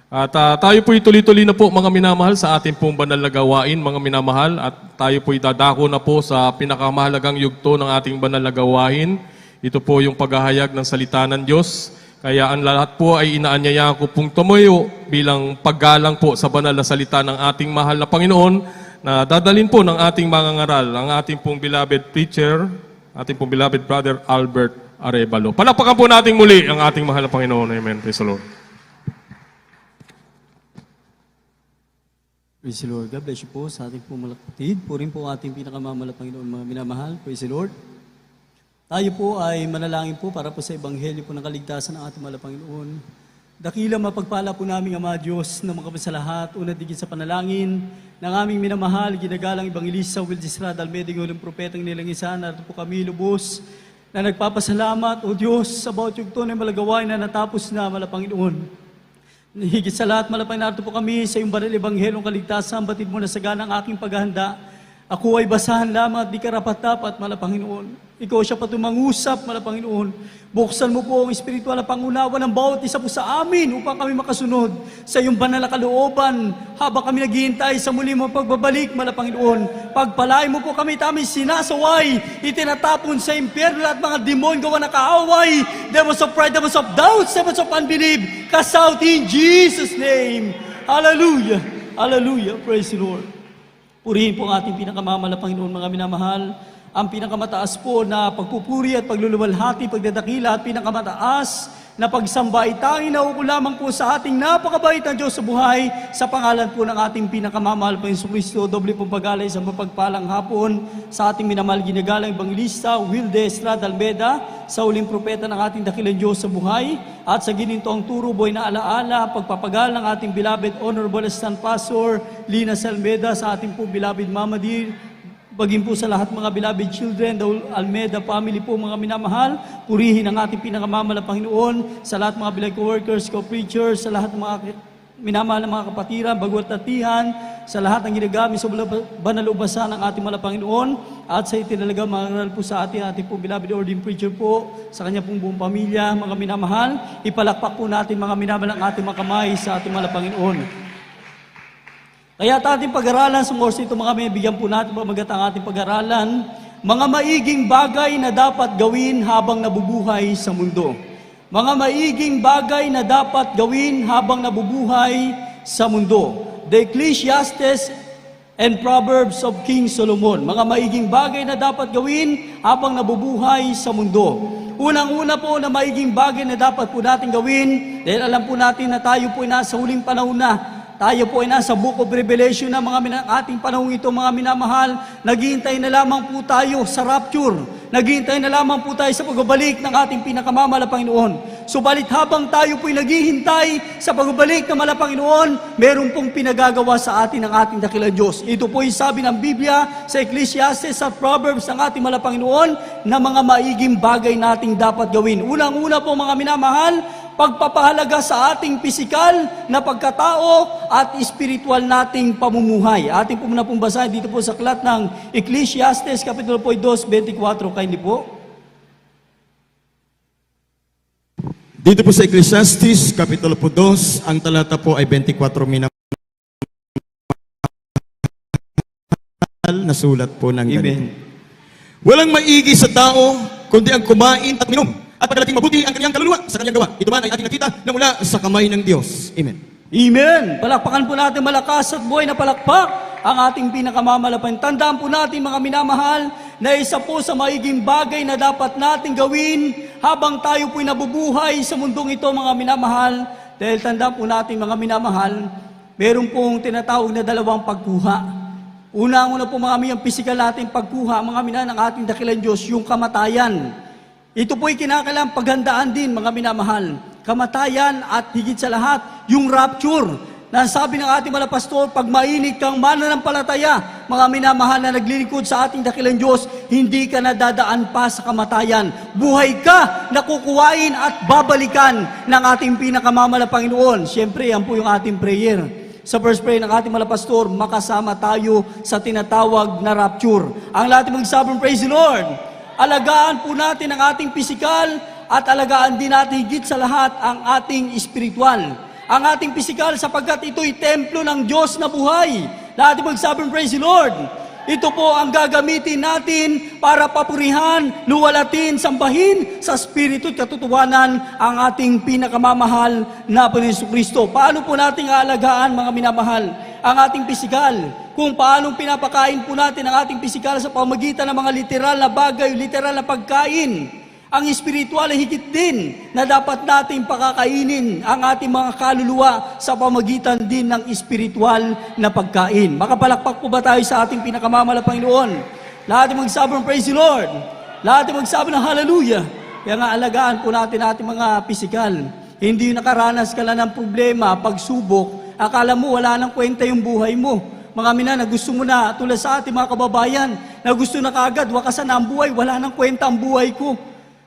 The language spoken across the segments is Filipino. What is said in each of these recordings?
At tayo po'y tuloy-tuloy na po mga minamahal sa ating pong banal na gawain, mga minamahal. At tayo po'y dadako na po sa pinakamahalagang yugto ng ating banal na gawain. Ito po yung paghahayag ng salita ng Diyos. Kaya ang lahat po ay inaanyayaan ko pong tumayo bilang paggalang po sa banal na salita ng ating mahal na Panginoon na dadalhin po ng ating mga ngaral, ang ating pong beloved preacher, ating pong beloved brother Albert Arevalo. Palakpakan po natin muli ang ating mahal na Panginoon. Amen. Praise the Lord. Praise the Lord. God bless you po sa ating po mga kapatid. Purin po ating pinakamamahal na Panginoon, mga minamahal. Praise the Lord. Tayo po ay manalangin po para po sa Ebanghelyo po ng kaligtasan ng ating mahal na Panginoon. Dakilang mapagpala po namin, Ama Diyos, na makapasalahat, unad digit sa panalangin ng aming minamahal, ginagalang Evangelista Wildes Radal, meding ulang propetang nilangisan, narito po kami lubos na nagpapasalamat, O Diyos, sa bawat yugto na malagawain na natapos na, mahal na Panginoon. Higit sa lahat, malapay narito po kami sa iyong banal Ebanghelyong kaligtasan, batid mo na sagana ang aking paghahanda. Ako ay basahan lamang at di karapat-dapat, mahal na Panginoon. Ikaw siya patumangusap, mahal na Panginoon. Buksan mo po ang espiritual na pangunawa ng bawat isa po sa amin upang kami makasunod sa iyong banal na kalooban habang kami naghihintay sa muli mong pagbabalik, mahal na Panginoon. Pagpalain mo po kami, tamang sinasaway, itinatapon sa impyerno at mga demon gawa na kaaway, demons of pride, demons of doubts, demons of unbelief, cast out in Jesus' name. Hallelujah! Hallelujah! Praise the Lord. Purihin po ang ating pinakamamahal na Panginoon, mga minamahal. Ang pinakamataas po na pagpupuri at pagluluwalhati, pagdadakila at pinakamataas na pagsamba ay tanging nauuko lamang po sa ating napakabait na Diyos sa buhay sa pangalan po ng ating pinakamamahal Panginoon Jesucristo. Doble pong pag-alay sa mapagpalang hapon sa ating minamahal ginagalang Evangelista Wildes Radal Almeda, sa uling propeta ng ating dakilang Diyos sa buhay, at sa ginintong turo boy na alaala, pagpapagal ng ating beloved Honorable Assistant Pastor Lina Almeda, sa ating po beloved Mama Dear, baging po sa lahat mga beloved children, the Almeda family po mga minamahal, purihin ang ating pinakamamahal na Panginoon, sa lahat mga beloved co-workers, co-preachers, sa lahat ng mga minamahal na mga kapatiran, bagwat tatihan, sa lahat ng ginagamit sa banal ubasan ng ating mahal na Panginoon, at sa itinalaga mga po sa ating po beloved ordained preacher po, sa kanya pong buong pamilya, mga minamahal, ipalakpak po natin mga minamahal ang ating mga kamay sa ating mahal na Panginoon. Kaya ating pag-aralan sa oras ito, mga may bigyan po natin pamagat ang ating pag-aralan, mga maiging bagay na dapat gawin habang nabubuhay sa mundo. Mga maiging bagay na dapat gawin habang nabubuhay sa mundo. The Ecclesiastes and Proverbs of King Solomon. Mga maiging bagay na dapat gawin habang nabubuhay sa mundo. Unang-una po na maiging bagay na dapat po natin gawin, dahil alam po natin na tayo po ay nasa huling panahon na. Tayo po ay nasa Book of Revelation na ating panahon ito, mga minamahal. Naghihintay na lamang po tayo sa rapture. Naghihintay na lamang po tayo sa pagbabalik ng ating pinakamamahal na Panginoon. Subalit habang tayo po ay naghihintay sa pagbabalik ng mahal na Panginoon, meron pong pinagagawa sa atin ng ating dakilang Diyos. Ito po yung sabi ng Biblia sa Ecclesiastes at Proverbs ng ating mahal na Panginoon na mga maiging bagay nating dapat gawin. Unang-una po mga minamahal, pagpapahalaga sa ating pisikal na pagkatao at espiritual nating pamumuhay. Ating po muna pong basahin dito po sa aklat ng Ecclesiastes, Kapitulo 2, 24, kayo po. Dito po sa Ecclesiastes, Kapitulo 2, ang talata po ay 24 na sulat po ng ganito. Amen. Walang maigi sa tao, kundi ang kumain at minom, at pagdating mabuti ang kanyang kaluluwa sa kanyang gawa. Ito man ay ating nakita na mula sa kamay ng Diyos. Amen. Amen. Palakpakan po natin malakas at buhay na palakpak ang ating pinakamamalapan. Tandaan po natin mga minamahal na isa po sa maiging bagay na dapat natin gawin habang tayo po'y nabubuhay sa mundong ito, mga minamahal. Dahil tandaan po natin mga minamahal, meron pong tinatawag na dalawang pagkuha. Una po mga miyang pisikal natin pagkuha, mga minamahal ng ating dakilang Diyos, yung kamatayan. Ito po'y kinakailangang paghandaan din, mga minamahal. Kamatayan at higit sa lahat, yung rapture. Na sabi ng ating mga pastor, pag mainit kang mananampalataya, mga minamahal na naglilingkod sa ating dakilang Diyos, hindi ka nadadaan pa sa kamatayan. Buhay ka na kukuhain at babalikan ng ating pinakamamahal na Panginoon. Siyempre, yan po yung ating prayer. Sa first prayer ng ating mga pastor, makasama tayo sa tinatawag na rapture. Ang lahat magsabing, praise the Lord! Alagaan po natin ang ating pisikal at alagaan din natin higit sa lahat ang ating espiritual. ang ating pisikal sapagkat ito'y templo ng Diyos na buhay. Lahat magsabing praise the Lord. Ito po ang gagamitin natin para papurihan, luwalatin, sambahin sa Espiritu at katotohanan ang ating pinakamamahal na Panginoon Kristo. Paano po natin aalagaan, mga minamahal, ang ating pisikal? Kung paano pinapakain po natin ang ating pisikal sa pamagitan ng mga literal na bagay, literal na pagkain. Ang espiritual ay higit din na dapat natin pakakainin ang ating mga kaluluwa sa pamagitan din ng espiritual na pagkain. Makapalakpak po ba tayo sa ating pinakamamahal na Panginoon? Lahat ay magsabi ng praise the Lord. Lahat ay magsabi ng hallelujah. Kaya nga alagaan po natin ating mga pisikal. Hindi nakaranas ka lang ng problema, pagsubok, akala mo wala nang kwenta yung buhay mo. Mga mina na gusto mo na, tulad sa ating mga kababayan, na gusto na kaagad, wakasan na ang buhay, wala nang kwenta ang buhay ko.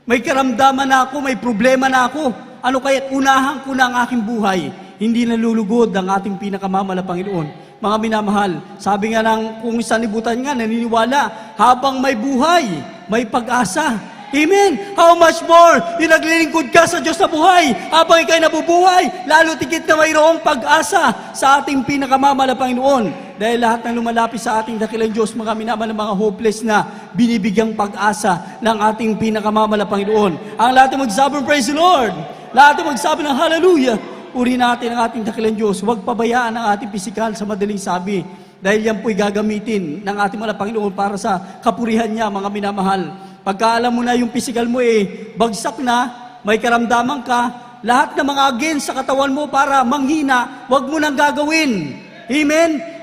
May karamdaman na ako, may problema na ako. Ano kaya't unahan ko na ang aking buhay? Hindi nalulugod ang ating pinakamamahal na Panginoon. Mga minamahal, sabi nga ng kung sanlibutan nga, naniniwala, habang may buhay, may pag-asa. Amen! How much more yung naglilingkod ka sa Diyos na buhay, habang ikaw'y nabubuhay, lalo tigit na mayroong pag-asa sa ating pinakamamahal na Panginoon. Dahil lahat ng lumalapit sa ating dakilang Diyos, mga minamahal na mga hopeless na binibigyang pag-asa ng ating pinakamamahal na Panginoon. Ang lahat ng magsabi ng praise the Lord, lahat ng magsabi ng hallelujah, puri natin ang ating dakilang Diyos. Huwag pabayaan ang ating pisikal sa madaling sabi. Dahil yan po'y gagamitin ng ating mga Panginoon para sa kapurihan niya, mga minamahal. Pagka alam mo na yung pisikal mo bagsak na, may karamdaman ka, lahat ng mga against sa katawan mo para manghina, huwag mo nang gagawin. Amen?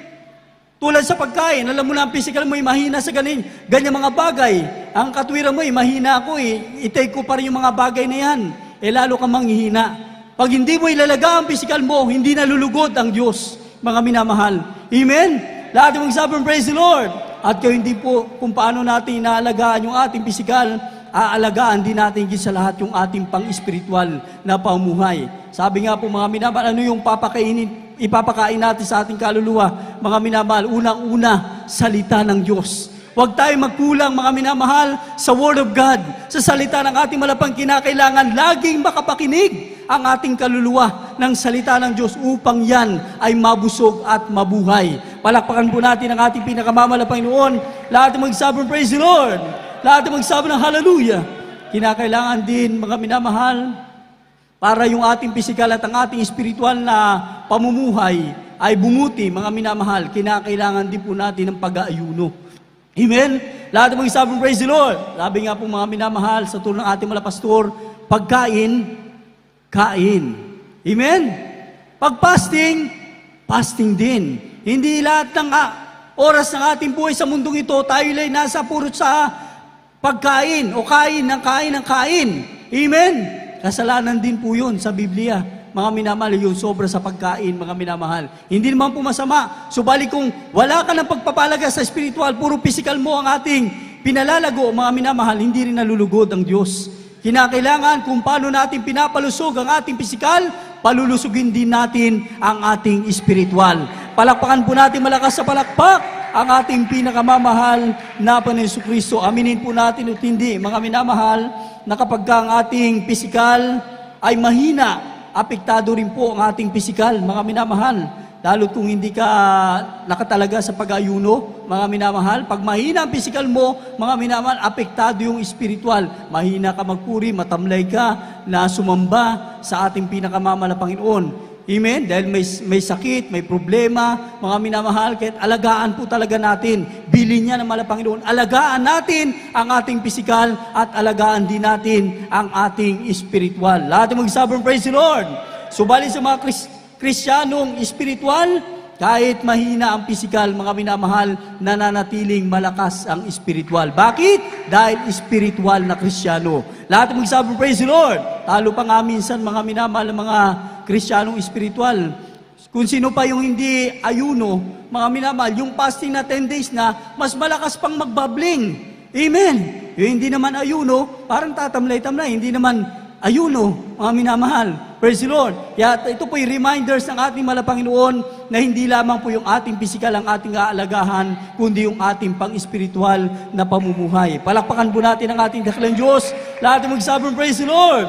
Tulad sa pagkain, alam mo na ang physical mo mahina sa ganyan mga bagay. Ang katwiran mo mahina ako i-take ko pa rin yung mga bagay na yan. Lalo kang manghihina. Pag hindi mo ilalaga ang physical mo, hindi nalulugod ang Diyos, mga minamahal. Amen? Lahat mong sabi, praise the Lord. At kayo hindi po kung paano natin inaalagaan yung ating physical, aalagaan din natin sa lahat yung ating pang-espiritual na pamuhay. Sabi nga po mga minamahal, ano yung ipapakain natin sa ating kaluluwa, mga minamahal, unang-una, salita ng Diyos. Huwag tayo magkulang, mga minamahal, sa Word of God, sa salita ng ating malapang kinakailangan, laging makapakinig ang ating kaluluwa ng salita ng Diyos upang yan ay mabusog at mabuhay. Palakpakan po natin ang ating pinakamamahal na Panginoon. Lahat ng magsabi ng praise the Lord. Lahat ng magsabi ng hallelujah. Kinakailangan din, mga minamahal, para yung ating pisikal at ang ating espiritual na pamumuhay ay bumuti, mga minamahal, kinakailangan din po natin ng pag-aayuno. Amen? Lahat ng mga sabong praise the Lord. Sabi nga po mga minamahal, sa tulong ng ating mga pastor, pagkain, kain. Amen? Pag-fasting, fasting din. Hindi lahat ng oras ng ating buhay sa mundong ito, tayo ay nasa purot sa pagkain o kain ng kain ng kain. Amen? Kasalanan din po yun sa Biblia. Mga minamahal, yung sobra sa pagkain, mga minamahal. Hindi naman po masama. Subalit kung wala ka ng pagpapalaga sa spiritual, puro physical mo ang ating pinalalago, mga minamahal, hindi rin nalulugod ang Diyos. Kinakailangan kung paano natin pinapalusog ang ating physical, palulusugin din natin ang ating spiritual. Palakpakan po natin malakas sa palakpak ang ating pinakamamahal na Panginoon Kristo. Aminin po natin at hindi, mga minamahal, na kapag ang ating physical ay mahina, apektado rin po ang ating physical, mga minamahal. Lalo kung hindi ka nakatalaga sa pag-ayuno, mga minamahal. Pag mahina ang physical mo, mga minamahal, apektado yung spiritual. Mahina ka magpuri, matamlay ka na sumamba sa ating pinakamamahal na Panginoon. Amen? Dahil may sakit, may problema, mga minamahal, kahit alagaan po talaga natin. Bilin niya ng mahal na Panginoon. Alagaan natin ang ating physical at alagaan din natin ang ating spiritual. Lahat ng magsabong praise the Lord. Subalit sa mga Kristiyanong spiritual, kahit mahina ang physical, mga minamahal, nananatiling malakas ang spiritual. Bakit? Dahil spiritual na Kristiyano. Lahat ng magsabong praise the Lord. Talo pa nga minsan, mga minamahal, mga Kristiyanong spiritual. Kung sino pa yung hindi ayuno, mga minamahal, yung fasting na 10 days na, mas malakas pang magbabling. Amen. Yung hindi naman ayuno, parang tatamlay-tamlay, hindi naman ayuno, mga minamahal. Praise the Lord. Ito po yung reminders ng ating mahal na Panginoon na hindi lamang po yung ating physical ang ating aalagaan, kundi yung ating pang-espiritual na pamumuhay. Palakpakan po natin ang ating dakilang Diyos. Lahat ng magsabong praise the Lord.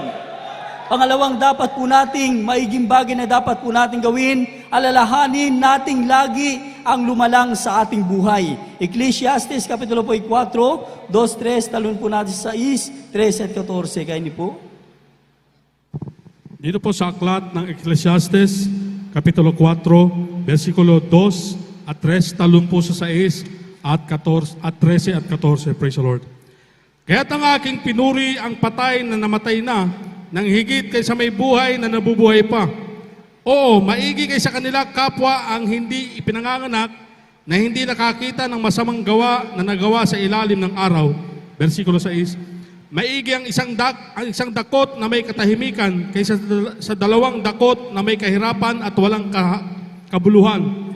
Pangalawang dapat po nating maiging bagay na dapat po nating gawin, alalahanin nating lagi ang lumalang sa ating buhay. Ecclesiastes Kapitulo 4, 2-3, talon po natin sa 6, 13 at 14. Kaya niyo po. Dito po sa aklat ng Ecclesiastes, Kapitulo 4, versikulo 2 at 3, talon po sa 6 at 14 at 13 at 14. Praise the Lord. Kaya't ang aking pinuri ang patay na namatay na, nang higit kaysa may buhay na nabubuhay pa. Oo, maigi kaysa kanila kapwa ang hindi ipinanganganak na hindi nakakita ng masamang gawa na nagawa sa ilalim ng araw. Versikulo 6. Maigi ang isang dakot na may katahimikan kaysa sa dalawang dakot na may kahirapan at walang kabuluhan.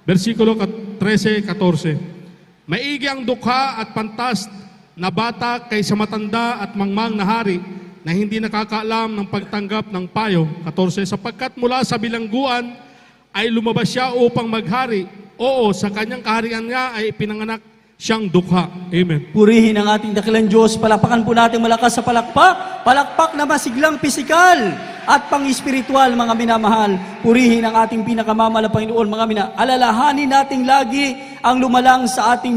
Versikulo 13, 14. Maigi ang dukha at pantas na bata kaysa matanda at mangmang na hari na hindi nakakaalam ng pagtanggap ng payo. 14. Sapagkat mula sa bilangguan ay lumabas siya upang maghari. Oo, sa kanyang kaharian nga ay pinanganak siyang dukha. Amen. Purihin ang ating dakilang Diyos. Palakpakan po natin malakas sa palakpak. Palakpak na masiglang pisikal at pang-espiritual, mga minamahal. Purihin ang ating pinakamamahal na Panginoon, mga minamahal. Alalahanin nating lagi ang lumalang sa ating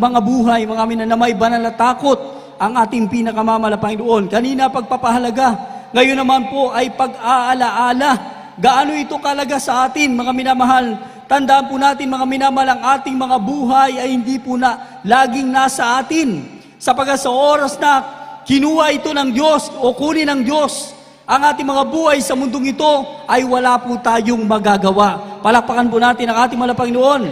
mga buhay, mga minamahal, na may banal na takot ang ating pinakamamahal na Panginoon. Kanina pagpapahalaga, ngayon naman po ay pag-aalaala. Gaano ito kalaga sa atin, mga minamahal? Tandaan po natin, mga minamahal, ang ating mga buhay ay hindi po na laging nasa atin. Sapagkat sa oras na kinuha ito ng Diyos o kunin ng Diyos ang ating mga buhay sa mundong ito, ay wala po tayong magagawa. Palakpakan po natin ang ating mahal na Panginoon.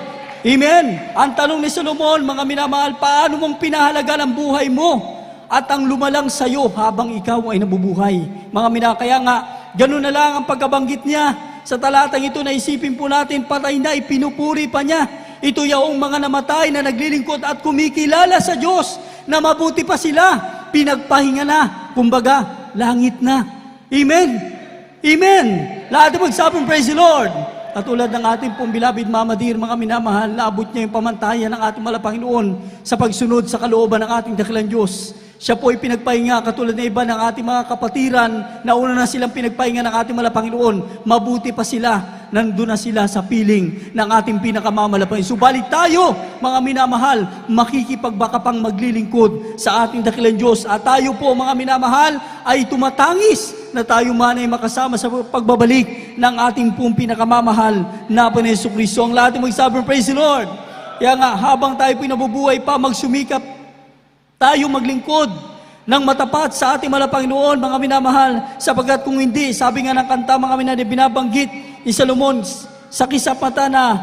Amen. Ang tanong ni Solomon, mga minamahal, paano mong pinahalaga ang buhay mo at ang lumalang sa iyo habang ikaw ay nabubuhay? Mga minamahal, kaya nga, ganun na lang ang pagkabanggit niya. Sa talatang ito, naisipin po natin, patay na, ipinupuri pa niya. Ito yaong mga namatay na naglilingkod at kumikilala sa Diyos na mabuti pa sila. Pinagpahinga na, kumbaga, langit na. Amen. Amen. Lahat ay magsabing, praise the Lord. Katulad ng ating pong beloved Mama Dear, mga minamahal, naabot niya yung pamantayan ng ating mahal na Panginoon sa pagsunod sa kalooban ng ating dakilang Diyos. Siya po ay pinagpahinga katulad ng iba ng ating mga kapatiran na una na silang pinagpahinga ng ating mahal na Panginoon. Mabuti pa sila, nandun na sila sa piling ng ating pinakamamahal na Panginoon. Subalit tayo, mga minamahal, makikipagbaka pang maglilingkod sa ating dakilang Diyos. At tayo po, mga minamahal, ay tumatangis na tayo man ay makasama sa pagbabalik ng ating pong pinakamamahal na Panginoon Jesucristo. Ang lahat ay magsabi, praise the Lord. Kaya nga, habang tayo pinabubuhay pa, magsumikap tayo maglingkod ng matapat sa ating mahal na Panginoon, mga minamahal, sapagkat kung hindi, sabi nga ng kanta, mga minamahal, binabanggit ni Solomon sa kisap mata na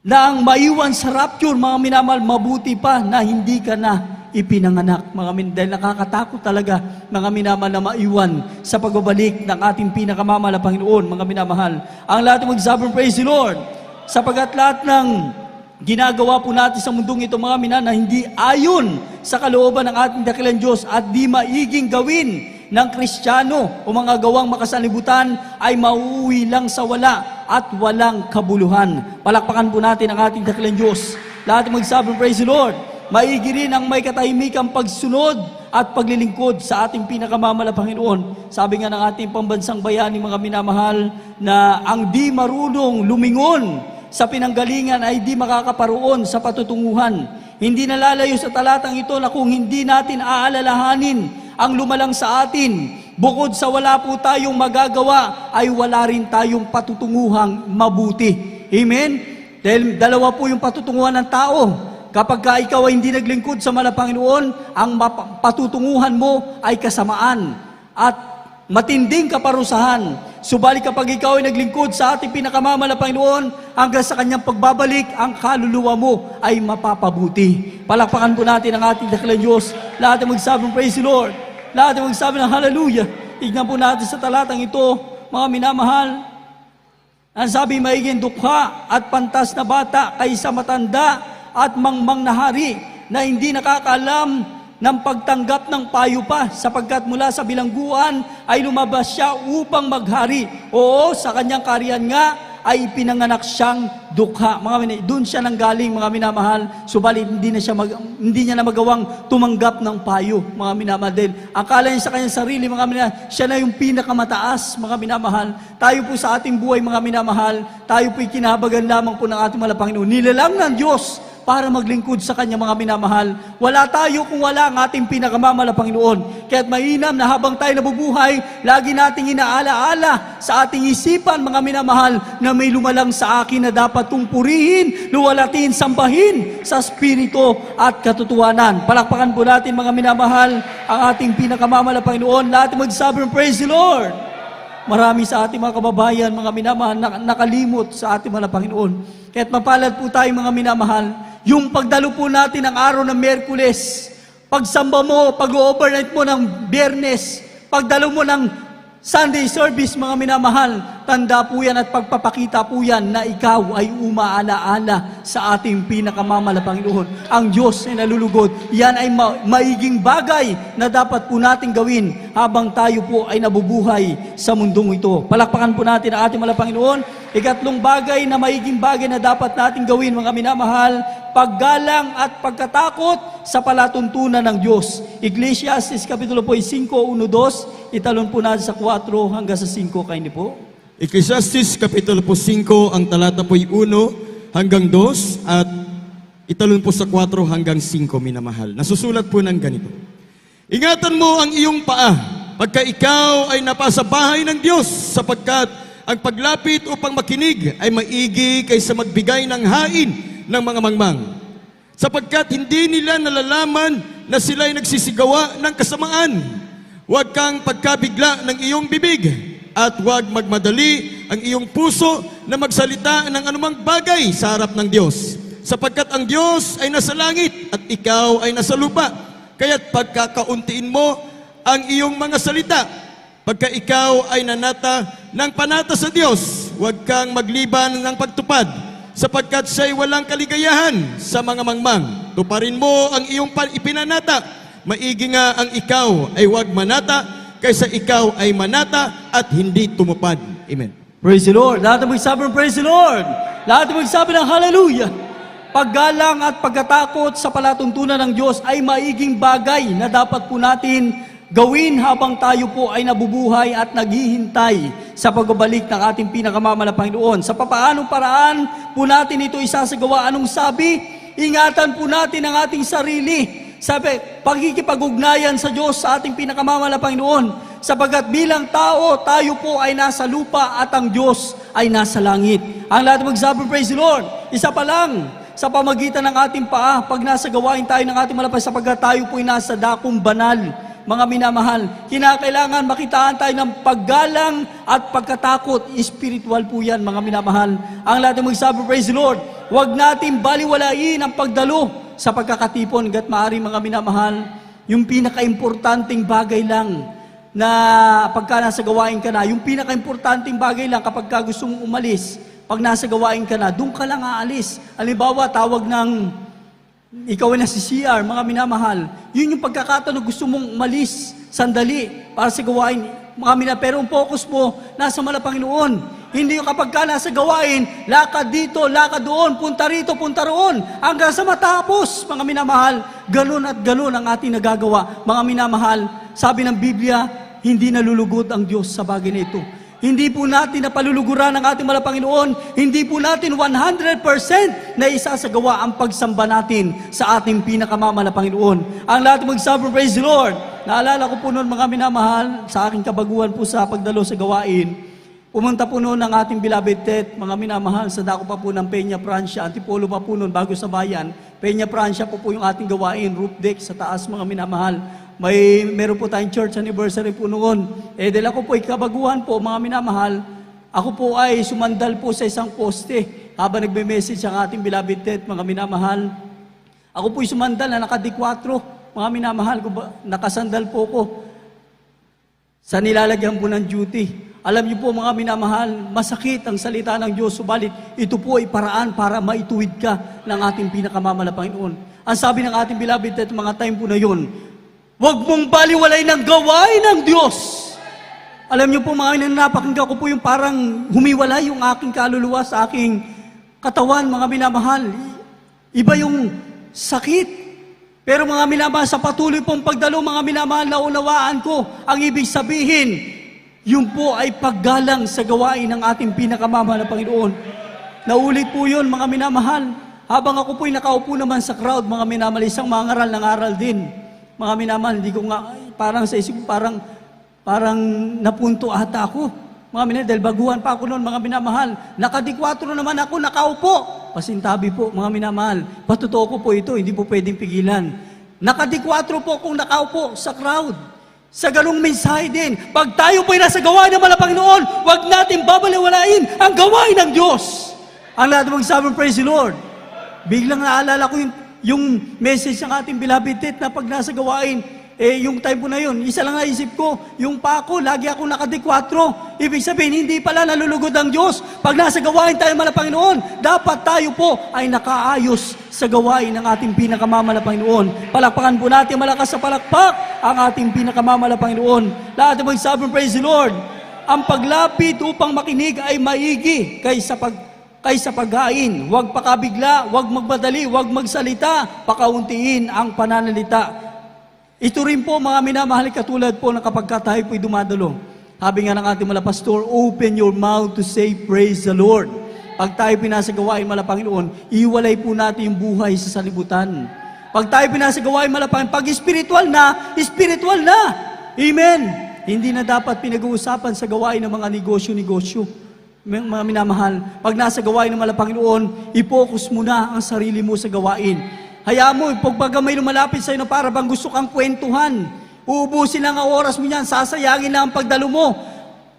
ang maiwan sa rapture, mga minamahal, mabuti pa na hindi ka na ipinanganak, mga minamahal, dahil nakakatakot talaga, mga minamahal, na maiwan sa pagbabalik ng ating pinakamamahal na Panginoon, mga minamahal. Ang lahat ay magsabing, praise the Lord, sapagkat lahat ng ginagawa po natin sa mundong ito, mga minamahal, na hindi ayon sa kalooban ng ating dakilang Diyos at di maiging gawin ng Kristiyano o mga gawang makasalibutan, ay mauuwi lang sa wala at walang kabuluhan. Palakpakan po natin ang ating dakilang Diyos. Lahat magsabi, praise the Lord. Maigi rin ang may katahimikang pagsunod at paglilingkod sa ating pinakamamahal na Panginoon. Sabi nga ng ating pambansang bayani, mga minamahal, na ang di marunong lumingon sa pinanggalingan ay di makakaparoon sa patutunguhan. Hindi nalalayo sa talatang ito na kung hindi natin aalalahanin ang lumalang sa atin, bukod sa wala po tayong magagawa, ay wala rin tayong patutunguhang mabuti. Amen? Dahil dalawa po yung patutunguhan ng tao. Kapag ka ikaw ay hindi naglingkod sa mahal na Panginoon, ang patutunguhan mo ay kasamaan at matinding kaparusahan. Subalit kapag ikaw ay naglingkod sa ating pinakamamahal na Panginoon, hanggang sa kanyang pagbabalik, ang kaluluwa mo ay mapapabuti. Palakpakan po natin ang ating dakilang Diyos. Lahat ay magsabing, praise the Lord. Lahat ay magsabi ng hallelujah. Tignan po natin sa talatang ito, mga minamahal. Ang sabi, maiging dukha at pantas na bata kaysa matanda at mangmang na hari na hindi nakakaalam ng pagtanggap ng payo pa, sapagkat mula sa bilangguan ay lumabas siya upang maghari. Oo, sa kanyang kaharian nga ay ipinanganak siyang dukha. Doon siya nanggaling, mga minamahal, subalit hindi niya na magawang tumanggap ng payo, mga minamahal. Dahil akala niya sa kanyang sarili, mga minamahal, siya na yung pinakamataas, mga minamahal. Tayo po sa ating buhay, mga minamahal, tayo po'y kinahabagan lamang po ng ating mahal na Panginoon. Nilalang ng Diyos para maglingkod sa Kanya, mga minamahal. Wala tayo kung wala ang ating pinakamamahal na Panginoon. Kaya't mainam na habang tayo nabubuhay, lagi nating inaalaala sa ating isipan, mga minamahal, na may lumalang sa akin na dapat kong purihin, luwalatin, sambahin sa Espiritu at katotohanan. Palakpakan po natin, mga minamahal, ang ating pinakamamahal na Panginoon. Lahat magsabi ng praise the Lord. Marami sa ating mga kababayan, mga minamahal, nakalimot sa ating mga Panginoon. Kaya't mapalad po tayo, mga minamahal, yung pagdalo po natin ng araw ng Miyerkules, pagsamba mo, pag-overnight mo ng Biyernes, pagdalo mo ng Sunday service, mga minamahal, tanda po yan at pagpapakita po yan na ikaw ay umaalaala sa ating pinakamamahal na Panginoon. Ang Diyos ay nalulugod. Yan ay maiging bagay na dapat po natin gawin habang tayo po ay nabubuhay sa mundong ito. Palakpakan po natin ang ating mahal na Panginoon. Ikatlong bagay na maiging bagay na dapat natin gawin, mga minamahal, paggalang at pagkatakot sa palatuntunan ng Diyos. Ecclesiastes Kapitulo 5, 1-2, italon po natin sa 4 hanggang sa 5, kayo niyo po. Ecclesiastes Kapitulo 5, ang talata po'y 1 hanggang 2 at italon po sa 4 hanggang 5, minamahal. Nasusulat po ng ganito. Ingatan mo ang iyong paa pagka ikaw ay napasa bahay ng Diyos, sapagkat ang paglapit upang makinig ay maigi kaysa magbigay ng hain ng mga mangmang. Sapagkat hindi nila nalalaman na sila'y nagsisigawa ng kasamaan. Huwag kang pagkabigla ng iyong bibig at huwag magmadali ang iyong puso na magsalita ng anumang bagay sa harap ng Diyos. Sapagkat ang Diyos ay nasa langit at ikaw ay nasa lupa. Kaya't pagkakauntiin mo ang iyong mga salita. Pagka ikaw ay nanata ng panata sa Diyos, huwag kang magliban ng pagtupad, sapagkat siya'y walang kaligayahan sa mga mangmang. Tuparin mo ang iyong ipinanata. Maigi nga ang ikaw ay huwag manata, kaysa ikaw ay manata at hindi tumupad. Amen. Praise the Lord. Lahat ng magsabi ng praise the Lord. Lahat ng magsabi ng hallelujah. Paggalang at pagkatakot sa palatuntunan ng Diyos ay maiging bagay na dapat po natin gawin habang tayo po ay nabubuhay at naghihintay sa pagbabalik ng ating pinakamamahal na Panginoon. Sa papaanong paraan po natin ito isasagawa? Anong sabi? Ingatan po natin ang ating sarili. Sabi, pagkikipag-ugnayan sa Diyos sa ating pinakamamahal na Panginoon. Sapagkat bilang tao, tayo po ay nasa lupa at ang Diyos ay nasa langit. Ang lahat magsabi, praise the Lord. Isa pa lang, sa pamagitan ng ating paa, pag nasa gawain tayo ng ating malapay, sapagkat tayo po ay nasa dakong banal. Mga minamahal, kinakailangan makitaan tayo ng paggalang at pagkatakot. Spiritual po yan, mga minamahal. Ang lahat ng magsabi, praise the Lord. Huwag natin baliwalain ang pagdalo sa pagkakatipon. Gat maaari, mga minamahal, yung pinaka-importanting bagay lang na pagka nasa gawain ka na, yung pinaka-importanting bagay lang kapag ka gusto mong umalis, pag nasa gawain ka na, doon ka lang aalis. Halimbawa, tawag ng ikaw ay nasa CR, mga minamahal, yun yung pagkakataon gusto mong umalis, sandali, para sa gawain, pero ang focus mo, nasa mahal na Panginoon. Hindi yung kapag ka nasa gawain, lakad dito, lakad doon, punta rito, punta roon, hanggang sa matapos, mga minamahal, ganun at ganun ang ating nagagawa. Mga minamahal, sabi ng Biblia, hindi nalulugod ang Diyos sa bagay na ito. Hindi po natin napaluluguran ng ating mahal na Panginoon. Hindi po natin 100% na isasagawa ang pagsamba natin sa ating pinakamamahal na Panginoon. Ang lahat magsabi, praise the Lord. Naalala ko po noon, mga minamahal, sa aking kabaguhan po sa pagdalo sa gawain, pumunta po noon ang ating beloved Tet, mga minamahal, sa dako pa po ng Peña Francia, Antipolo pa po noon, bago sa bayan. Peña Francia po yung ating gawain, roof deck sa taas, mga minamahal. Meron po tayong church anniversary po noon. Dahil ako po, kabaguhan po, mga minamahal, ako po ay sumandal po sa isang poste habang nagme-message ang ating beloved Tet, mga minamahal. Ako po ay sumandal na naka-D4, mga minamahal, nakasandal po ko sa nilalagyan po ng duty. Alam niyo po, mga minamahal, masakit ang salita ng Diyos, subalit ito po ay paraan para maituwid ka ng ating pinakamamahal na Panginoon. Ang sabi ng ating beloved Tet, mga time po na yun, huwag mong baliwalay ng gawain ng Diyos. Alam niyo po mga ina, napakinggan ko po yung parang humiwalay yung aking kaluluwa sa aking katawan, mga minamahal. Iba yung sakit. Pero mga minamahal, sa patuloy pong pagdalo, mga minamahal, naunawaan ko ang ibig sabihin, yun po ay paggalang sa gawain ng ating pinakamamahal na Panginoon. Naulit po yun, mga minamahal. Habang ako po'y nakaupo naman sa crowd, mga minamahal, isang mga ngaral ng aral din. Mga minamahal, hindi ko nga, parang sa isip ko, parang napunto ata ako. Mga minamahal, dahil baguhan pa ako noon, mga minamahal. Nakadikwatro naman ako, nakaupo. Pasintabi po, mga minamahal. Patotoo ko po ito, hindi po pwedeng pigilan. Nakadikwatro po akong nakaupo sa crowd. Sa ganung mensahe din, pag tayo po'y nasa gawain ng Panginoon, huwag natin babaliwalain ang gawain ng Diyos. Ang lahat magsabi, praise the Lord. Biglang naalala ko yung message ng ating beloved Tet na pag nasa gawain, yung time po na yun, isa lang naisip ko, yung pa ako, lagi ako nakadikwatro. Ibig sabihin, hindi pala nalulugod ang Diyos. Pag nasa gawain tayo ng Panginoon, dapat tayo po ay nakaayos sa gawain ng ating pinakamamahal na Panginoon. Palakpakan po natin, malakas sa palakpak, ang ating pinakamamahal na Panginoon. Lahat ng magsabi, praise the Lord. Ang paglapit upang makinig ay maigi kaysa paghain. Huwag pakabigla, huwag magmadali, huwag magsalita, pakauntiin ang pananalita. Ito rin po mga minamahal, katulad po na kapag tayo po'y dumadalo. Sabi nga ng ating mga pastor, open your mouth to say praise the Lord. Pag tayo pinasagawain mala Panginoon, iwalay po natin yung buhay sa salibutan. Pag tayo pinasagawain mala Panginoon, pag spiritual na, spiritual na. Amen. Hindi na dapat pinag-uusapan sa gawain ng mga negosyo-negosyo. Mga minamahal, pag nasa gawain ng mala Panginoon, i-focus mo na ang sarili mo sa gawain. Hayaan mo, pagbaga may lumalapit sa'yo na para bang gusto kang kwentuhan, uubusin lang ang oras mo niyan, sasayangin lang ang pagdalo mo.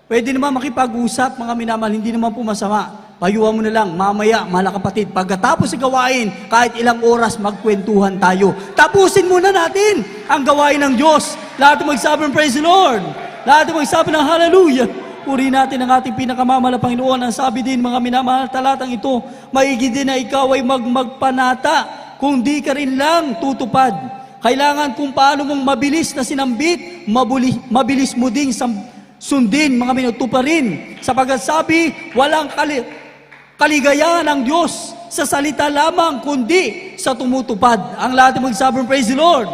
Pwede naman makipag-usap, mga minamahal, hindi naman po masama. Payuhan mo na lang, mamaya, mahal kapatid, pagkatapos sa gawain, kahit ilang oras, magkwentuhan tayo. Tapusin muna natin ang gawain ng Diyos. Lahat magsabi ng praise the Lord. Lahat magsabi ng hallelujah. Puri natin ang ating pinakamamahal na Panginoon. Ang sabi din, mga minamahal, talatang ito, maigi din na ikaw ay magpanata kung di ka rin lang tutupad. Kailangan kung paano mong mabilis na sinambit, mabilis mo ding sundin, mga minutuparin. Sapagkat sabi, walang kaligayahan ng Diyos sa salita lamang, kundi sa tumutupad. Ang lahat magsabi ng praise the Lord.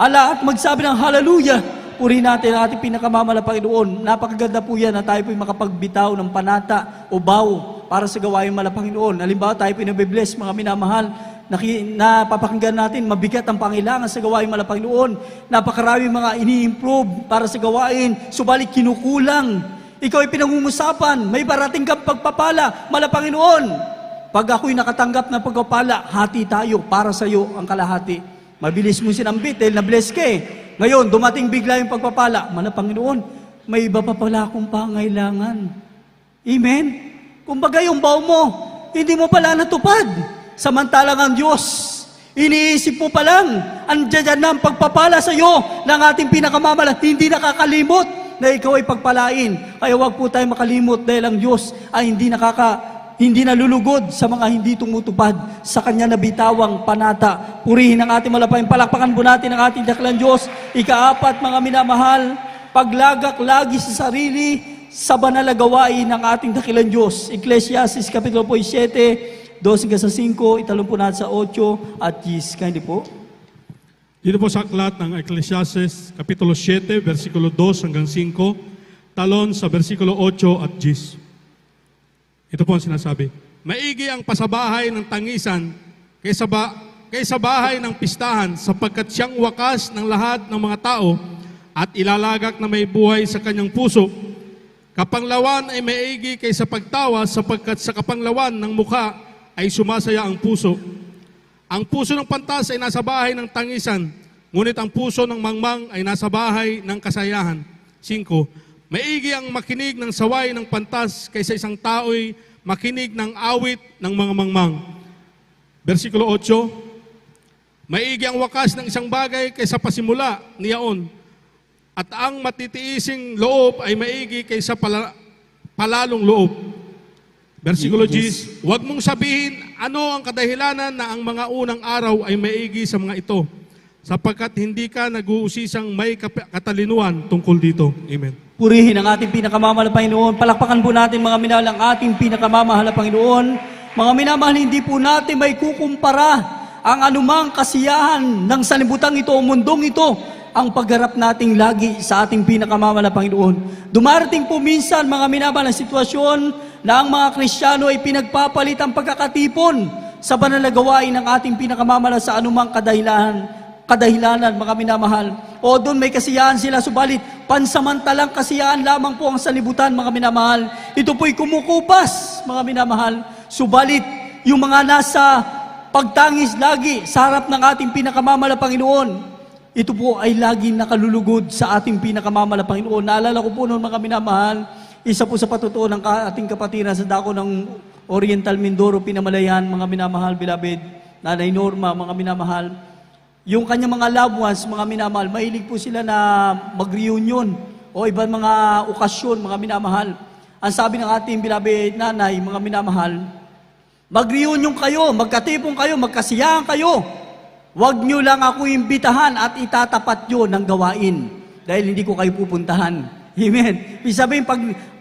Ang lahat magsabi ng hallelujah. Puri natin ang ating pinakamamahal na Panginoon. Napakaganda po yan na tayo po'y makapagbitaw ng panata o bow para sa gawain mala Panginoon. Halimbawa tayo po'y nabibless, mga minamahal, napapakinggan natin, mabigat ang pangailangan sa gawain mala Panginoon. Napakarami mga ini-improve para sa gawain, subalit kinukulang. Ikaw ay pinangungusapan, may parating kang pagpapala mala Panginoon. Pag ako'y nakatanggap ng pagpapala, hati tayo, para sa iyo ang kalahati. Mabilis mo sinambit dahil na-bless ka eh. Ngayon, dumating bigla yung pagpapala. Mala Panginoon, may iba pa pala akong pangailangan. Amen? Kumbaga yung baw mo, hindi mo pala natupad. Samantalang ang Diyos, iniisip mo pa lang, andyan na ang pagpapala sa iyo ng ating pinakamamahal, hindi nakakalimot na ikaw ay pagpalain. Kaya huwag po tayo makalimot dahil ang Diyos ay hindi nalulugod sa mga hindi tumutupad sa Kanya nabitawang panata. Purihin ang ating malapayang palakpakan po natin ang ating dakilang Diyos. Ikaapat, mga minamahal, paglagak lagi sa sarili sa banal na gawain ng ating dakilang Diyos. Ecclesiastes Kapitulo 7, 12-5, italong po natin sa 8 at 10. Kaya po. Dito po sa aklat ng Ecclesiastes, Kapitulo 7, versikulo 2 hanggang 5, talon sa versikulo 8 at 10. Ito po ang sinasabi. Maigi ang pasabahay ng tangisan kaysa bahay ng pistahan, sapagkat siyang wakas ng lahat ng mga tao at ilalagak na may buhay sa kanyang puso. Kapanglawan ay maigi kaysa pagtawa, sapagkat sa kapanglawan ng mukha ay sumasaya ang puso. Ang puso ng pantas ay nasa bahay ng tangisan, ngunit ang puso ng mangmang ay nasa bahay ng kasayahan. 5. Maigi ang makinig ng saway ng pantas kaysa isang tao'y makinig ng awit ng mga mangmang. Versikulo 8. Maigi ang wakas ng isang bagay kaysa pasimula niyaon, at ang matitiising loob ay maigi kaysa palalong loob. Versikulo 10, huwag mong sabihin ano ang kadahilanan na ang mga unang araw ay maigi sa mga ito, sapagkat hindi ka nag-uusisang may katalinuhan tungkol dito. Amen. Purihin ang ating pinakamamahal na Panginoon. Palakpakan po natin mga minamahal ang ating pinakamamahal na Panginoon. Mga minamahal, hindi po natin may kukumpara ang anumang kasiyahan ng sanlibutan ito o mundong ito ang pagharap nating lagi sa ating pinakamamahal na Panginoon. Dumarating po minsan mga minamahal na sitwasyon na ang mga Kristiyano ay pinagpapalit ang pagkakatipon sa banal na gawain ng ating pinakamamahal sa anumang kadahilanan, mga minamahal. O doon may kasiyahan sila, subalit pansamantalang kasiyahan lamang po ang sanlibutan, mga minamahal. Ito po'y kumukupas, mga minamahal. Subalit, yung mga nasa pagtangis lagi sa harap ng ating pinakamamahal na Panginoon, ito po ay laging nakalulugod sa ating pinakamamahal na Panginoon. Naalala ko po noon, mga minamahal, isa po sa patutuo ng ating kapatiran sa dako ng Oriental Mindoro, Pinamalayan, mga minamahal, beloved, Nanay Norma, mga minamahal. Yung kanyang mga loved ones, mga minamahal, mahilig po sila na mag-reunion o ibang mga okasyon, mga minamahal. Ang sabi ng ating beloved nanay, mga minamahal, mag-reunion kayo, magkatipon kayo, magkasiyahan kayo. Huwag nyo lang ako imbitahan at itatapat nyo ng gawain dahil hindi ko kayo pupuntahan. Amen. Ibig sabihin,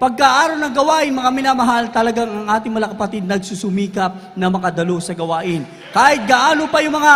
pagkaaraw ng gawain, mga minamahal, talagang ang ating mga kapatid nagsusumikap na makadalo sa gawain. Kahit gaano pa yung mga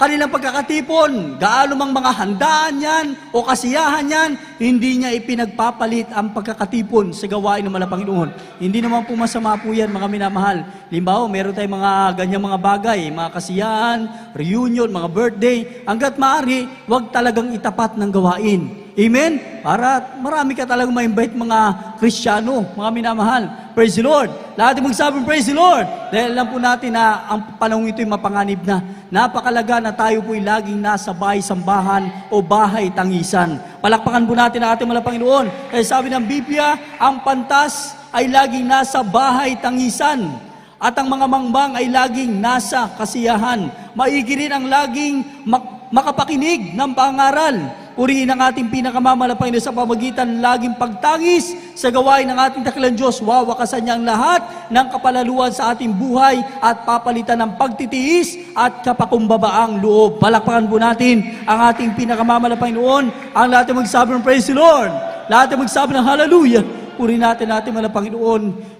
kanilang pagkakatipon, gaano mang mga handaan yan o kasiyahan yan, hindi niya ipinagpapalit ang pagkakatipon sa gawain ng Panginoon. Hindi naman po masama po yan, mga minamahal. Limbawa, meron tayong mga ganyang mga bagay, mga kasiyahan, reunion, mga birthday. Hanggat maaari, huwag talagang itapat ng gawain. Amen? Para marami ka talagang ma-invite mga Kristiyano, mga minamahal. Praise the Lord. Lahat yung magsabing praise the Lord. Dahil alam po natin na ang panahon ito'y mapanganib na. Napakalaga na tayo po'y laging nasa bahay-sambahan o bahay-tangisan. Palakpakan po natin ang ating mga Panginoon. Kaya sabi ng Biblia, ang pantas ay laging nasa bahay-tangisan. At ang mga mangbang ay laging nasa kasiyahan. Maigi rin ang laging makapakinig ng pangaral. Purihin ang ating pinakamamahal na Panginoon sa pamagitan laging pagtangis sa gawain ng ating dakilang Diyos. Wawakasan niya ang lahat ng kapalaluan sa ating buhay at papalitan ng pagtitiis at kapakumbabaang loob. Palakpakan po natin ang ating pinakamamahal na Panginoon. Ang lahat ay magsabi ng praise the Lord. Lahat ay magsabi ng hallelujah. Purihin natin mga Panginoon.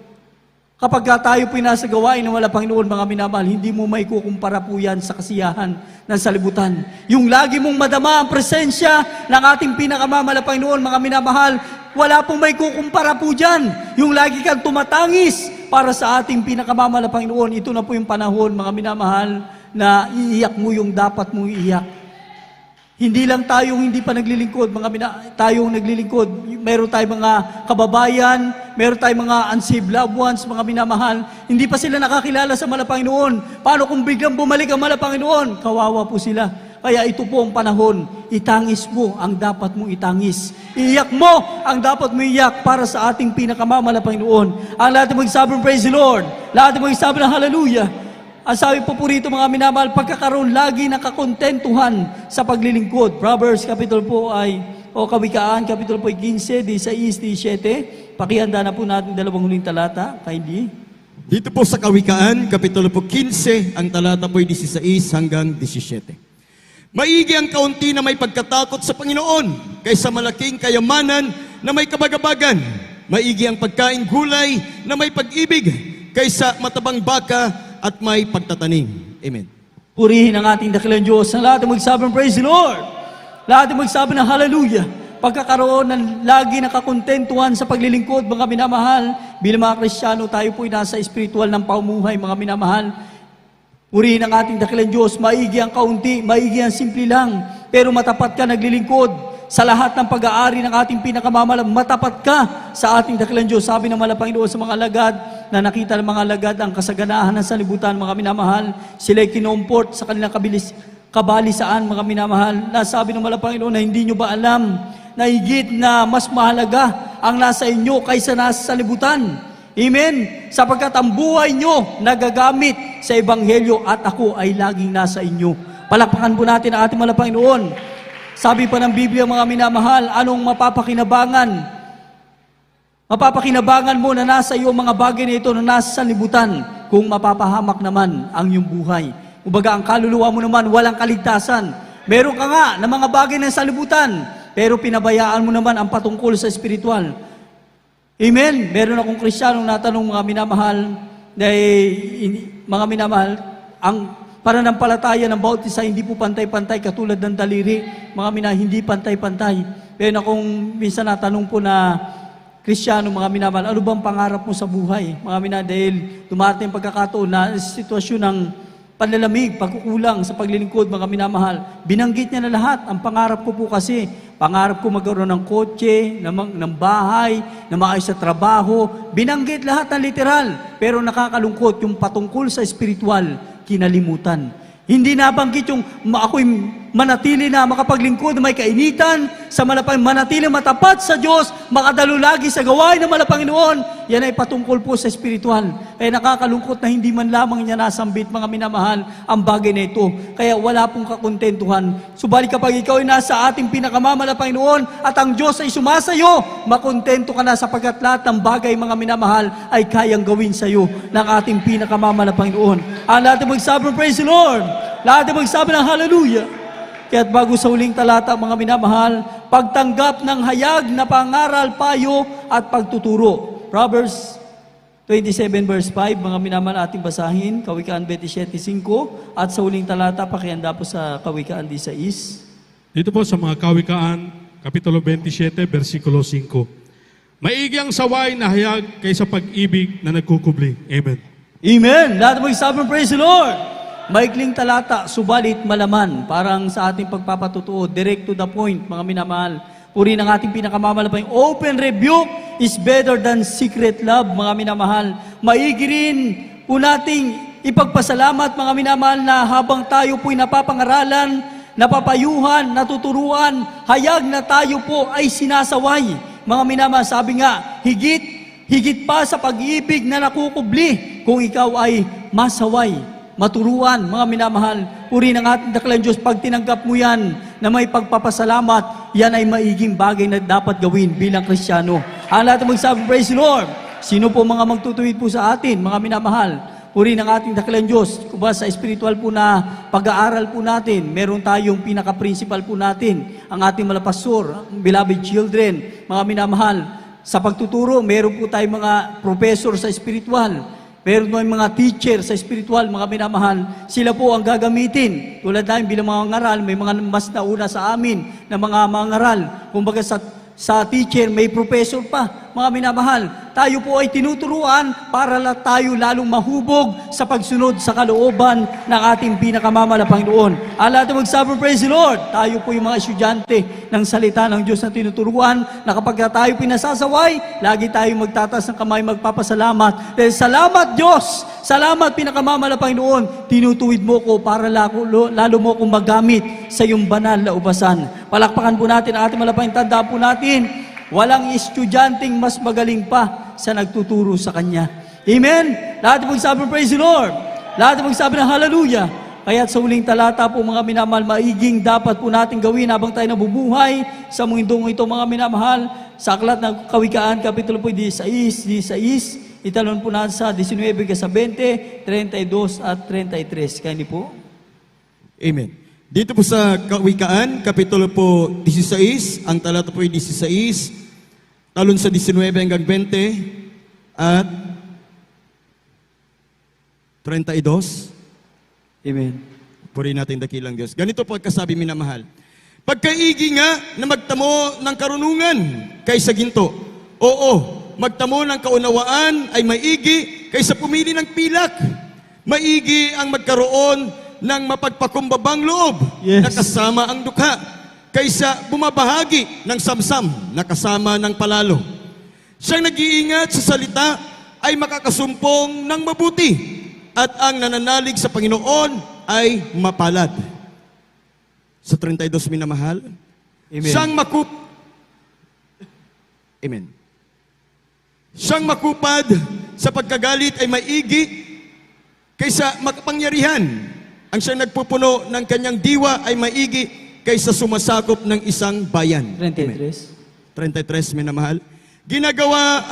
Kapag tayo po nasa gawain ng Panginoon, mga minamahal, hindi mo may kukumpara po yan sa kasiyahan ng salibutan. Yung lagi mong madama ang presensya ng ating pinakamamahal na Panginoon, mga minamahal, wala pong may kukumpara po dyan. Yung lagi kang tumatangis para sa ating pinakamamahal na Panginoon, ito na po yung panahon, mga minamahal, na iiyak mo yung dapat mong iiyak. Hindi lang tayong hindi pa naglilingkod, tayong naglilingkod. Meron tayong mga kababayan, meron tayong mga unsaved loved ones, mga minamahal. Hindi pa sila nakakilala sa Panginoon. Paano kung biglang bumalik ang Panginoon? Kawawa po sila. Kaya ito po ang panahon. Itangis mo ang dapat mong itangis. Iiyak mo ang dapat mong iiyak para sa ating pinakamamahal na Panginoon. Ang lahat ng magsabi ng praise the Lord. Lahat ng magsabi ng hallelujah. Ang sabi po rito, mga minamahal, pagkakaroon lagi nakakontentuhan sa paglilingkod. Proverbs, kapitulo po ay, o Kawikaan, kapitulo po ay 15, 16, 17. Pakihanda na po natin dalawang huling talata, kindly. Dito po sa Kawikaan, kapitulo po 15, ang talata po ay 16 hanggang 17. Maigi ang kaunti na may pagkatakot sa Panginoon kaysa malaking kayamanan na may kabagabagan. Maigi ang pagkain gulay na may pag-ibig kaysa matabang baka at may pagtatanim. Amen. Purihin ang ating dakilang Diyos. Ang lahat ay magsabi ng praise the Lord. Lahat ay magsabi ng hallelujah. Pagkakaroon ng lagi nakakontentuhan sa paglilingkod, mga minamahal. Bilang mga Kristiyano, tayo po'y nasa spiritual ng paumuhay, mga minamahal. Purihin ang ating dakilang Diyos. Maigi ang kaunti, maigi ang simple lang. Pero matapat ka naglilingkod. Sa lahat ng pag-aari ng ating pinakamamahal, matapat ka sa ating dakilang Diyos. Sabi ng Panginoon sa mga alagad, na nakita ng mga alagad ang kasaganahan ng sanlibutan, mga minamahal. Sila'y kinomport sa kanilang kabalisaan, mga minamahal. Nasabi ng Panginoon na hindi nyo ba alam na higit na mas mahalaga ang nasa inyo kaysa nasa sanlibutan. Amen? Sapagkat ang buhay nyo nagagamit sa Ebanghelyo at ako ay laging nasa inyo. Palakpakan po natin ang ating Panginoon. Sabi pa ng Biblia, mga minamahal, anong mapapakinabangan? Mapapakinabangan mo na nasa iyo mga bagay na ito na nasa sanlibutan kung mapapahamak naman ang iyong buhay. Kumbaga, ang kaluluwa mo naman walang kaligtasan. Meron ka nga na mga bagay na sanlibutan, pero pinabayaan mo naman ang patungkol sa espiritual. Amen? Meron akong Kristiyanong natanong, mga minamahal, mga minamahal, ang pananampalataya ng bautisa hindi po pantay-pantay katulad ng daliri. Mga hindi pantay-pantay. Meron akong minsan natanong po na Kristiyano, mga minamahal, ano bang pangarap mo sa buhay? Mga dahil dumating pagkakataon na sitwasyon ng panlalamig, pagkukulang sa paglilingkod, mga minamahal. Binanggit niya na lahat. Ang pangarap ko po kasi, pangarap ko magkaroon ng kotse, ng bahay, na maayos sa trabaho. Binanggit lahat na literal. Pero nakakalungkot, yung patungkol sa espiritual, kinalimutan. Hindi nabanggit yung ako'y manatili na makapaglingkod na may kainitan, sa manatili matapat sa Diyos, makadalo lagi sa gawain ng Panginoon. Yan ay patungkol po sa espiritual. Kaya nakakalungkot na hindi man lamang niya nasambit, mga minamahal, ang bagay na ito. Kaya wala pong kakontentuhan. Subalit kapag ikaw ay nasa ating pinakamamala Panginoon at ang Diyos ay sumasayo, makontento ka na sapagkat lahat ng bagay, mga minamahal, ay kayang gawin sa iyo ng ating pinakamamala Panginoon. Ang lahat ay magsabi ng praise the Lord. Lahat ay magsabi ng hallelujah. Kaya't bago sa huling talata, mga minamahal, pagtanggap ng hayag na pangaral, payo at pagtuturo. Proverbs 27 verse 5, mga minamahal, ating basahin, Kawikaan 27:5, at sa huling talata, pakianda po sa Kawikaan 16. Dito po sa mga Kawikaan, Kapitulo 27, versikulo 5. Maigi ang saway na hayag kaysa pag-ibig na nagkukubli. Amen. Amen! Lahat mo isabi, praise the Lord! Maikling talata, subalit malaman, parang sa ating pagpapatutuo, direct to the point, mga minamahal. Puri ng ating pinakamamalapang, open rebuke is better than secret love, mga minamahal. Maigi rin po nating ipagpasalamat, mga minamahal, na habang tayo po'y napapangaralan, napapayuhan, natuturuan, hayag na tayo po ay sinasaway. Mga minamahal, sabi nga, higit pa sa pag-ibig na nakukubli kung ikaw ay masaway. Maturuan, mga minamahal, puri ng ating dakilang Diyos, pag tinanggap mo yan na may pagpapasalamat, yan ay maiging bagay na dapat gawin bilang Kristiyano. Ang lahat ng magsabi, praise the Lord. Sino po mga magtutuwid po sa atin, mga minamahal? Puri ng ating dakilang Diyos. Kuba sa spiritual po na pag-aaral po natin, meron tayong pinaka-principal po natin, ang ating malapastor, beloved children, mga minamahal. Sa pagtuturo, meron po tayong mga professor sa spiritual. Meron tayong mga teacher sa spiritual, mga minamahal. Sila po ang gagamitin. Tulad namin bilang mga ngaral, may mga mas nauna sa amin na mga ngaral. Kumbaga sa teacher, may professor pa, mga minamahal. Tayo po ay tinuturuan para tayo lalong mahubog sa pagsunod sa kalooban ng ating pinakamamala Panginoon. Ang lahat ng magsabi, praise the Lord. Tayo po yung mga estudyante ng salita ng Diyos na tinuturuan, na kapag tayo pinasasaway, lagi tayo magtatas ng kamay, magpapasalamat. Dahil salamat Diyos, salamat pinakamamala Panginoon, tinutuwid mo ko para lalo mo kong magamit sa iyong banal na ubasan. Palakpakan po natin ang ating malapang tanda po natin. Walang estudyanteng mas magaling pa sa nagtuturo sa Kanya. Amen? Lahat ng magsabi, praise the Lord. Lahat ng magsabi ng hallelujah. Kaya sa huling talata po, mga minamahal, maiging dapat po natin gawin habang tayo nabubuhay sa mundong ito, mga minamahal. Sa aklat ng Kawikaan, Kapitulo po 16, italon po natin sa 19, 20, 32 at 33. Kaya po. Amen. Dito po sa Kawikaan, Kapitulo po 16, ang talata po ay 16, talon sa 19 hanggang 20, at 32. Amen. Purihin natin dakilang Diyos. Ganito po kasabi, minamahal. Pagkaigi nga na magtamo ng karunungan kaysa ginto. Oo, magtamo ng kaunawaan ay maigi kaysa pumili ng pilak. Maigi ang magkaroon ng mapagpakumbabang loob Yes. na kasama ang dukha kaysa bumabahagi ng samsam na kasama ng palalo. Siyang nag-iingat sa salita ay makakasumpong ng mabuti at ang nananalig sa Panginoon ay mapalad. Sa 32, minamahal. Amen. Amen. Siyang makupad sa pagkagalit ay maigi kaysa makapangyarihan. Ang siyang nagpupuno ng kanyang diwa ay maigi kaysa sumasakop ng isang bayan. 33. 33, minamahal. Ginagawa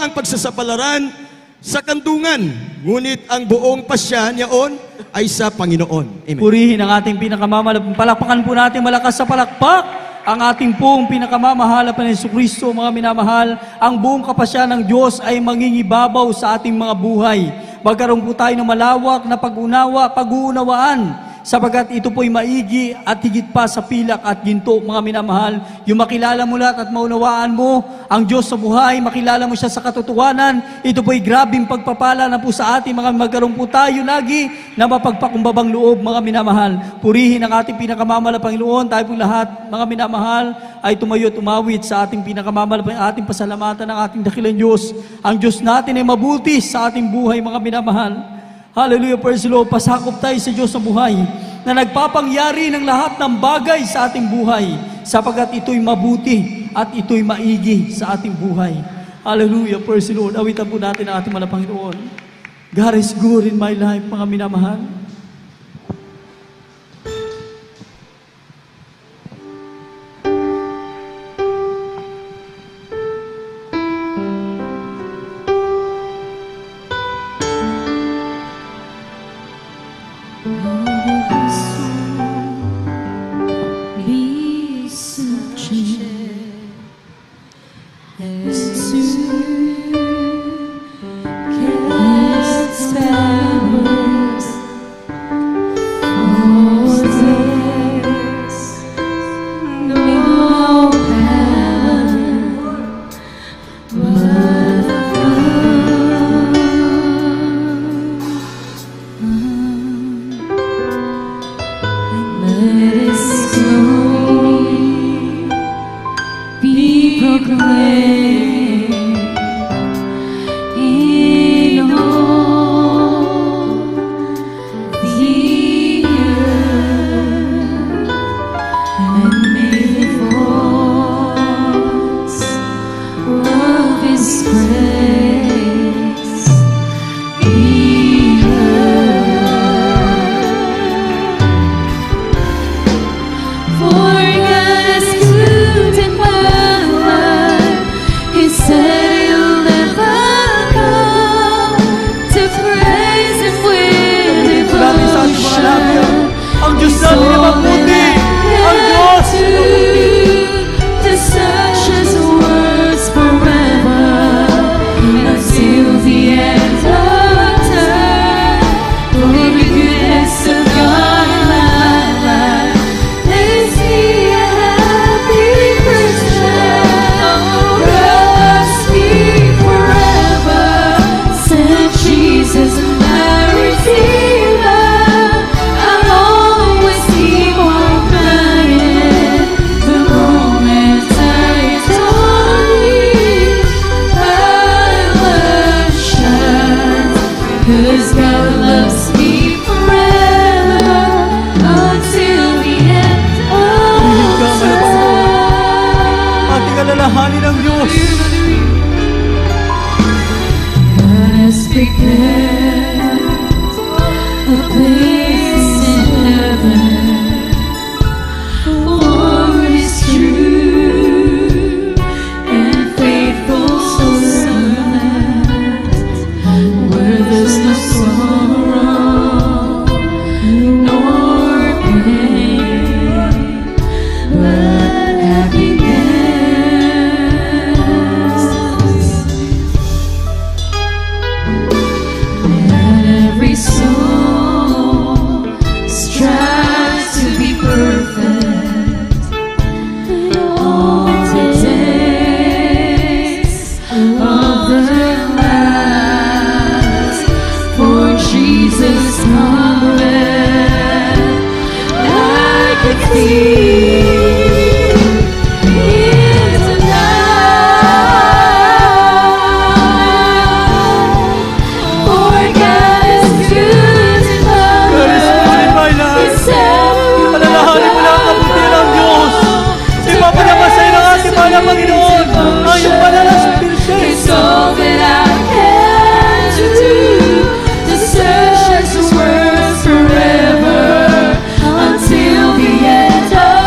ang pagsasapalaran sa kandungan, ngunit ang buong pasya niyaon ay sa Panginoon. Amen. Purihin ang ating pinakamamalapang. Palakpakan po natin malakas sa palakpak ang ating pong pinakamamahal na Jesucristo, mga minamahal. Ang buong kapasya ng Diyos ay mangingibabaw sa ating mga buhay. Magkaroon po tayo ng malawak na pag-uunawaan, sapagat ito po'y maigi at higit pa sa pilak at ginto, mga minamahal. Yung makilala mo lahat at maunawaan mo ang Diyos sa buhay, makilala mo siya sa katotohanan, ito po'y grabing pagpapala na po sa ating mga magkaroon po tayo lagi na mapagpakumbabang loob, mga minamahal. Purihin ang ating pinakamamahal Panginoon. Tayo po lahat, mga minamahal, ay tumayo at umawit sa ating pinakamamahal, ating pasalamatan ng ating dakilang Diyos. Ang Diyos natin ay mabuti sa ating buhay, mga minamahal. Hallelujah, praise the Lord. Pasakop tayo sa Diyos sa buhay na nagpapangyari ng lahat ng bagay sa ating buhay, sapagat ito'y mabuti at ito'y maigi sa ating buhay. Hallelujah, praise the Lord. Awitan po natin ang ating mahal na Panginoon. God is good in my life, mga minamahal. Alalahanin ng Diyos. God has prepared a place in heaven for His true and faithful servant, where there's no sorrow nor pain, but happiness. Every soul strives to be perfect. All the days of their lives, for Jesus cometh like a thief in the night. For God is good to God is good in my life. Alalahanin mo lang ang kabutihan ng Diyos. Ipapalabas sa'yo ng ating mahal na Panginoon ang iyong banal na Espiritu. It's all that I can do to search His words forever until the end of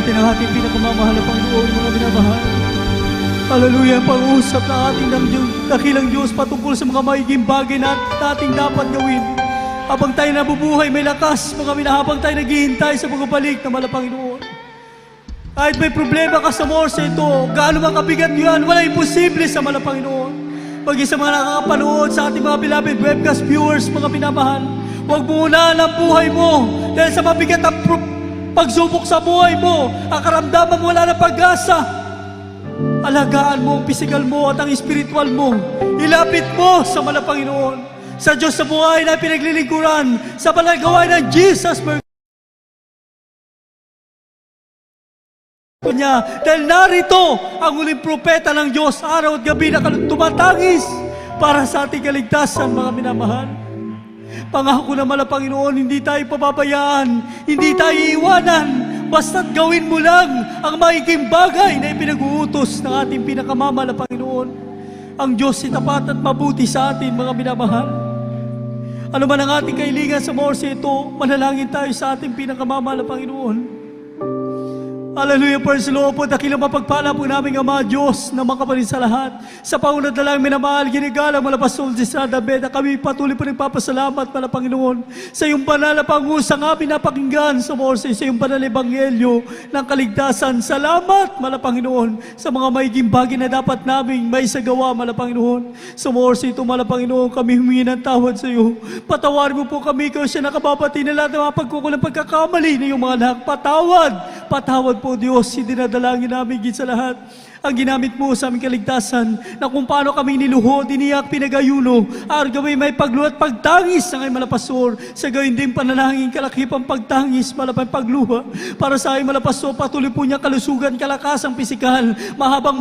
natin ang ating pinakamamahal na Panginoon, mga minamahal. Hallelujah, ang pag-uusap na ating dakilang Diyos patungkol sa mga maiging bagay na ating dapat gawin. Habang tayo nabubuhay, may lakas, mga habang tayo naghihintay sa pagbabalik ng mahal na Panginoon. Kahit may problema ka sa morse ito, gaano mga kabigat yan, wala imposible sa mahal na Panginoon. Pag sa mga nakakapanood sa ating mga beloved webcast viewers, mga minamahal, huwag mo unahan ang buhay mo dahil sa mabigat ang pagsubok sa buhay mo, ang karamdaman mo wala ng pag-asa. Alagaan mo ang pisikal mo at ang espiritual mo. Ilapit mo sa mahal na Panginoon, sa Diyos sa buhay na pinaglilingkuran, sa panagawa ng Jesus niya. Dahil narito ang uling propeta ng Diyos, araw at gabi na tumatangis para sa ating kaligtasan, mga minamahal. Pangako na mahal na Panginoon, hindi tayo pababayaan, hindi tayo iiwanan, basta't gawin mo lang ang maiging bagay na ipinag-uutos ng ating pinakamamahal na Panginoon. Ang Diyos ay tapat at mabuti sa atin, mga minamahal. Ano man ang ating kailangan sa morse ito, manalangin tayo sa ating pinakamamahal na Panginoon. Hallelujah, praise the Lord po. Dakilang mapagpala po namin Ama Diyos na makapalit sa lahat. Sa paunad na lang minamahal, ginigalang malapasol si Srada Beda. Kami patuloy po nagpapasalamat, Pala Panginoon, sa iyong banal na pangusang amin napakinggan sa morse, sa iyong banal na ebanghelyo ng kaligtasan. Salamat, Pala Panginoon, sa mga maiging bagay na dapat naming may sagawa, Pala Panginoon. Sa morse ito, Pala Panginoon, kami humingi ng tawad sa iyo. Patawarin mo po kami kung siya nakababati na lahat ng mga pagkukulang pagkakamali na iyong mga anak. Patawad po Diyos, dinadalangin namin higit sa lahat ang ginamit mo sa aming kaligtasan, na kung paano kami niluho, diniyak, pinagayuno, gawin may pagluha at pagtangis sa ngayon malapasor, sa gawin din panalangin, kalakipang pagtangis, malapang pagluha, para sa aking malapasor, patuloy po niya kalusugan, kalakasang pisikal, mahabang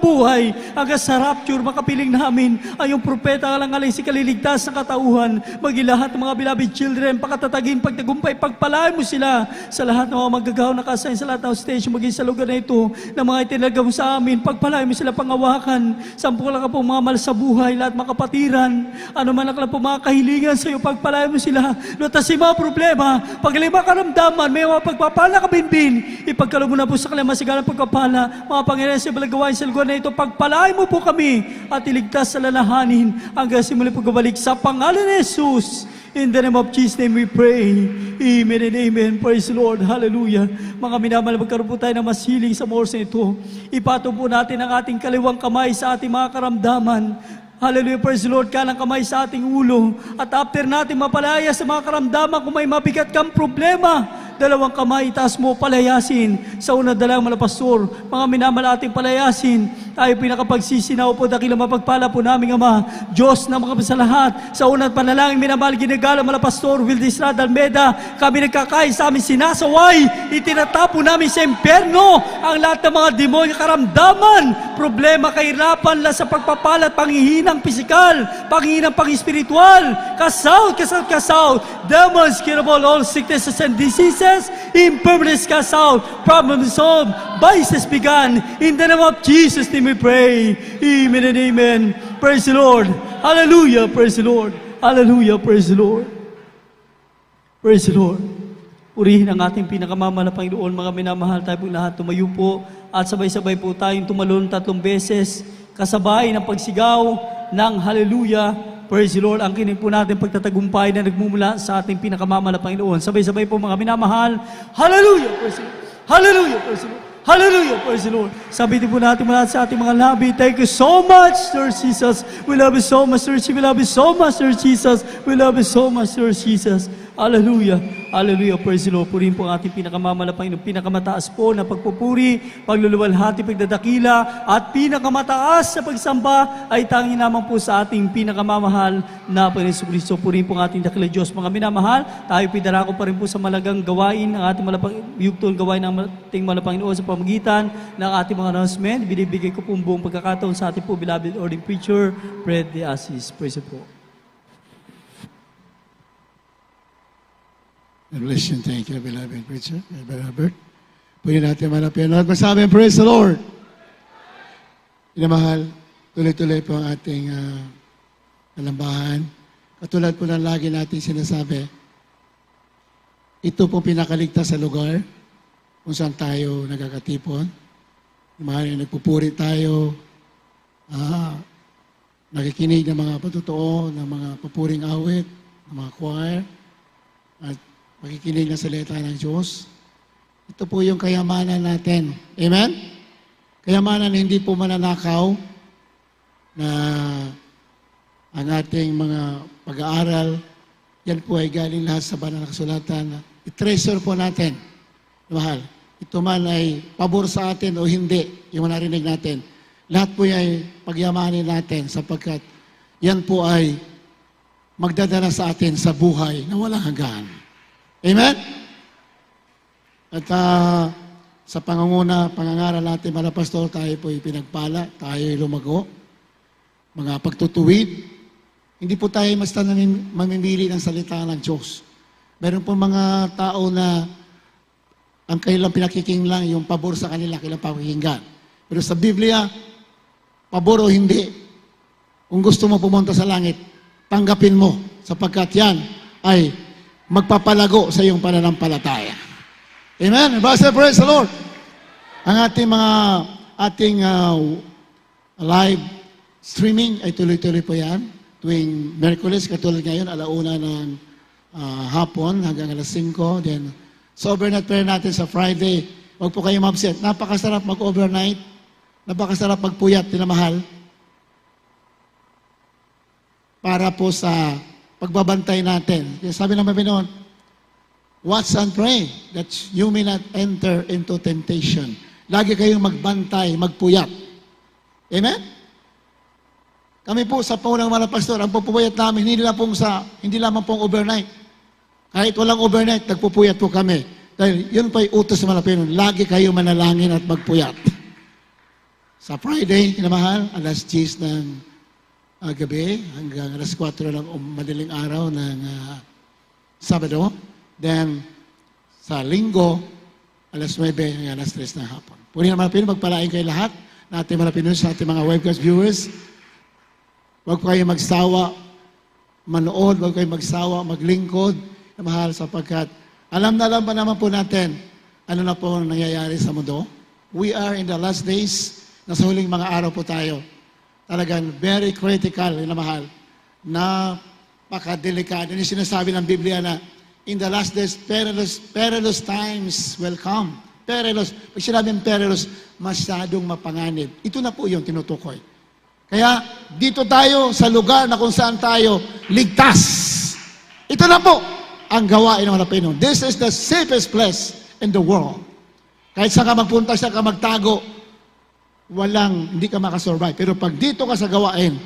buhay, hanggang sa rapture, makapiling namin, ang iyong propeta, alang-alay si kaliligtas ng katauhan, maging lahat ng mga beloved children, pakatatagin, pagtagumpay, pagpalain mo sila, sa lahat ng mga magagawa na kasayin, sa lahat ng station, maging sa lugar na ito, na mga itinalaga mo sa amin, pagpalain mo sila pangawakan, sampu lang ka po mga mahal sa buhay, lahat mga kapatiran, ano man lang po mga kahilingan sa iyo, pagpalain mo sila, lutas yung mga problema, paglima karamdaman, may mga pagpapala ka binbin, ipagkalo mo na po sa kanila masigalang pagpapala, mga Panginoon sa balagawain sa lugar na ito, pagpalain mo po kami, at iligtas sa lalahanin, hanggang simuli pagbabalik sa pangalan ni Jesus. In the name of Jesus' name we pray. Amen and amen. Praise the Lord. Hallelujah. Mga minamahal, magkaroon po tayo ng masiling sa morse ito. Ipatong po natin ang ating kaliwang kamay sa ating mga karamdaman. Hallelujah, praise the Lord, kalang kamay sa ating ulo. At after natin mapalaya sa mga karamdaman, kung may mabigat kang problema, dalawang kamay, itaas mo, palayasin. Sa una, dalawang malapastor, mga minamahal ating palayasin. Tayo pinakapagsisinaw po, dakilang mapagpala po namin Ama, Diyos na mga sa lahat. Sa unang panalangin, minamahal, ginagalang malapastor, Wilde Estrada Almeda, kami nagkakay sa aming sinasaway, itinatapo namin sa impyerno ang lahat ng mga demonyo karamdaman, problema, kahirapan, sa pagpapalat, panghihinang pisikal, panghihinang pang-espiritual, kasaw, demons, curable, all sicknesses and diseases, impermanence cast out, problems solved, vices begun, in the name of Jesus name we pray, amen and amen. Praise the Lord, hallelujah, praise the Lord, hallelujah, praise the Lord, praise the Lord. Purihin ang ating pinakamamahal na Panginoon, mga minamahal, tayo po lahat tumayo po at sabay-sabay po tayong tumalon 3 beses kasabay ng pagsigaw ng hallelujah, praise the Lord. Ang kinig po natin pagtatagumpay na nagmumula sa ating pinakamamahal na Panginoon. Sabay-sabay po mga minamahal, hallelujah, praise the Lord, hallelujah, praise the Lord, hallelujah, praise the Lord. Sabihin po natin mula sa ating mga labi, thank you so much, Lord Jesus. We love you so much, Lord Jesus. We love you so much, Lord Jesus. We love you so much, Lord Jesus. Hallelujah. Hallelujah. Praise the Lord. Purihin po ang ating pinakamamahal na Panginoon. Pinakamataas po na pagpupuri, pagluluwalhati, pagdadakila, at pinakamataas sa pagsamba ay tanging naman po sa ating pinakamamahal na Panginoon Kristo. Purihin po ang ating dakila Diyos. Mga minamahal, tayo pidarako pa rin po sa malagang gawain ng ating yugtong gawain ng ating Panginoon sa pamagitan ng ating mga announcement. Binibigay ko po buong pagkakataon sa ating po beloved ording preacher, Fred De Asis. Praise the Lord. God bless you. Thank you, beloved preacher, Brother Robert. Pwede natin manapin. At masabi, praise the Lord. Minamahal, tuloy-tuloy po ang ating kalambahan. Katulad po ng lagi natin sinasabi, ito po pinakaligtas sa lugar. kung saan tayo nagkakatipon. Mahal, nagpupuri tayo, nakikinig ng mga patutuo, ng mga papuring awit, ng mga choir, at makikinig ng salita ng Diyos. Ito po yung kayamanan natin. Amen? Kayamanan na hindi po mananakaw na ang ating mga pag-aaral, yan po ay galing lahat sa banal na kasulatan. I-treasure po natin. Mahal, ito man ay pabor sa atin o hindi, yung narinig natin. Lahat po ay pagyamanin natin sapagkat yan po ay magdadala sa atin sa buhay na walang hanggan. Amen? At sa pangangaral natin, mga pastor, tayo po ay pinagpala, tayo ay lumago, mga pagtutuwid. Hindi po tayo basta mamimili ng salita ng Diyos. Meron po mga tao na ang kailang pinakikinglan, yung pabor sa kanila, kailang pakikinggan. Pero sa Biblia, pabor o hindi, kung gusto mo pumunta sa langit, tanggapin mo, sapagkat yan ay magpapalago sa iyong pananampalataya. Amen? Basta praise the Lord. Ang ating live streaming ay tuloy-tuloy po yan. Tuwing Merkules, katulad ngayon, 1:00 ng hapon hanggang 5:00. Then, sa overnight prayer natin sa Friday, huwag po kayo mabsent. Napakasarap mag-overnight. Napakasarap magpuyat, tinamahal. Para po sa pagbabantay natin. Kaya sabi ng Panginoon, watch and pray that you may not enter into temptation. Lagi kayong magbantay, magpuyat. Amen? Kami po sa paunang mga pastor, ang pupuyat namin, hindi lamang pong overnight. Kahit walang overnight, nagpupuyat po kami. Dahil yun pa yung utos ng mga Panginoon. Lagi kayo manalangin at magpuyat. Sa Friday, kinamahal, 10:00 ng gabi hanggang 4:00 ng madaling araw ng Sabado. Then, sa Linggo, 9:00 hanggang 3:00 ng hapon. Puri naman Panginoon, magpalain kayo lahat na ating mga Pinoy, sa ating mga webcast viewers. Huwag po kayo magsawa manood, huwag kayo magsawa maglingkod, mahal, sapagkat alam na ba naman po natin ano na po nangyayari sa mundo. We are in the last days, nasa huling mga araw po tayo. Talagang very critical, na mahal, napakadelikado. Yung sinasabi ng Biblia na in the last days, perilous times will come. Perilous. Pag sinabing perilous, masyadong mapanganib. Ito na po yung tinutukoy. Kaya dito tayo sa lugar na kung saan tayo ligtas. Ito na po ang gawain ng mga Pinoy. This is the safest place in the world. Kahit saan ka magpunta, saan ka magtago, hindi ka makasurvive. Pero pag dito ka sa gawain,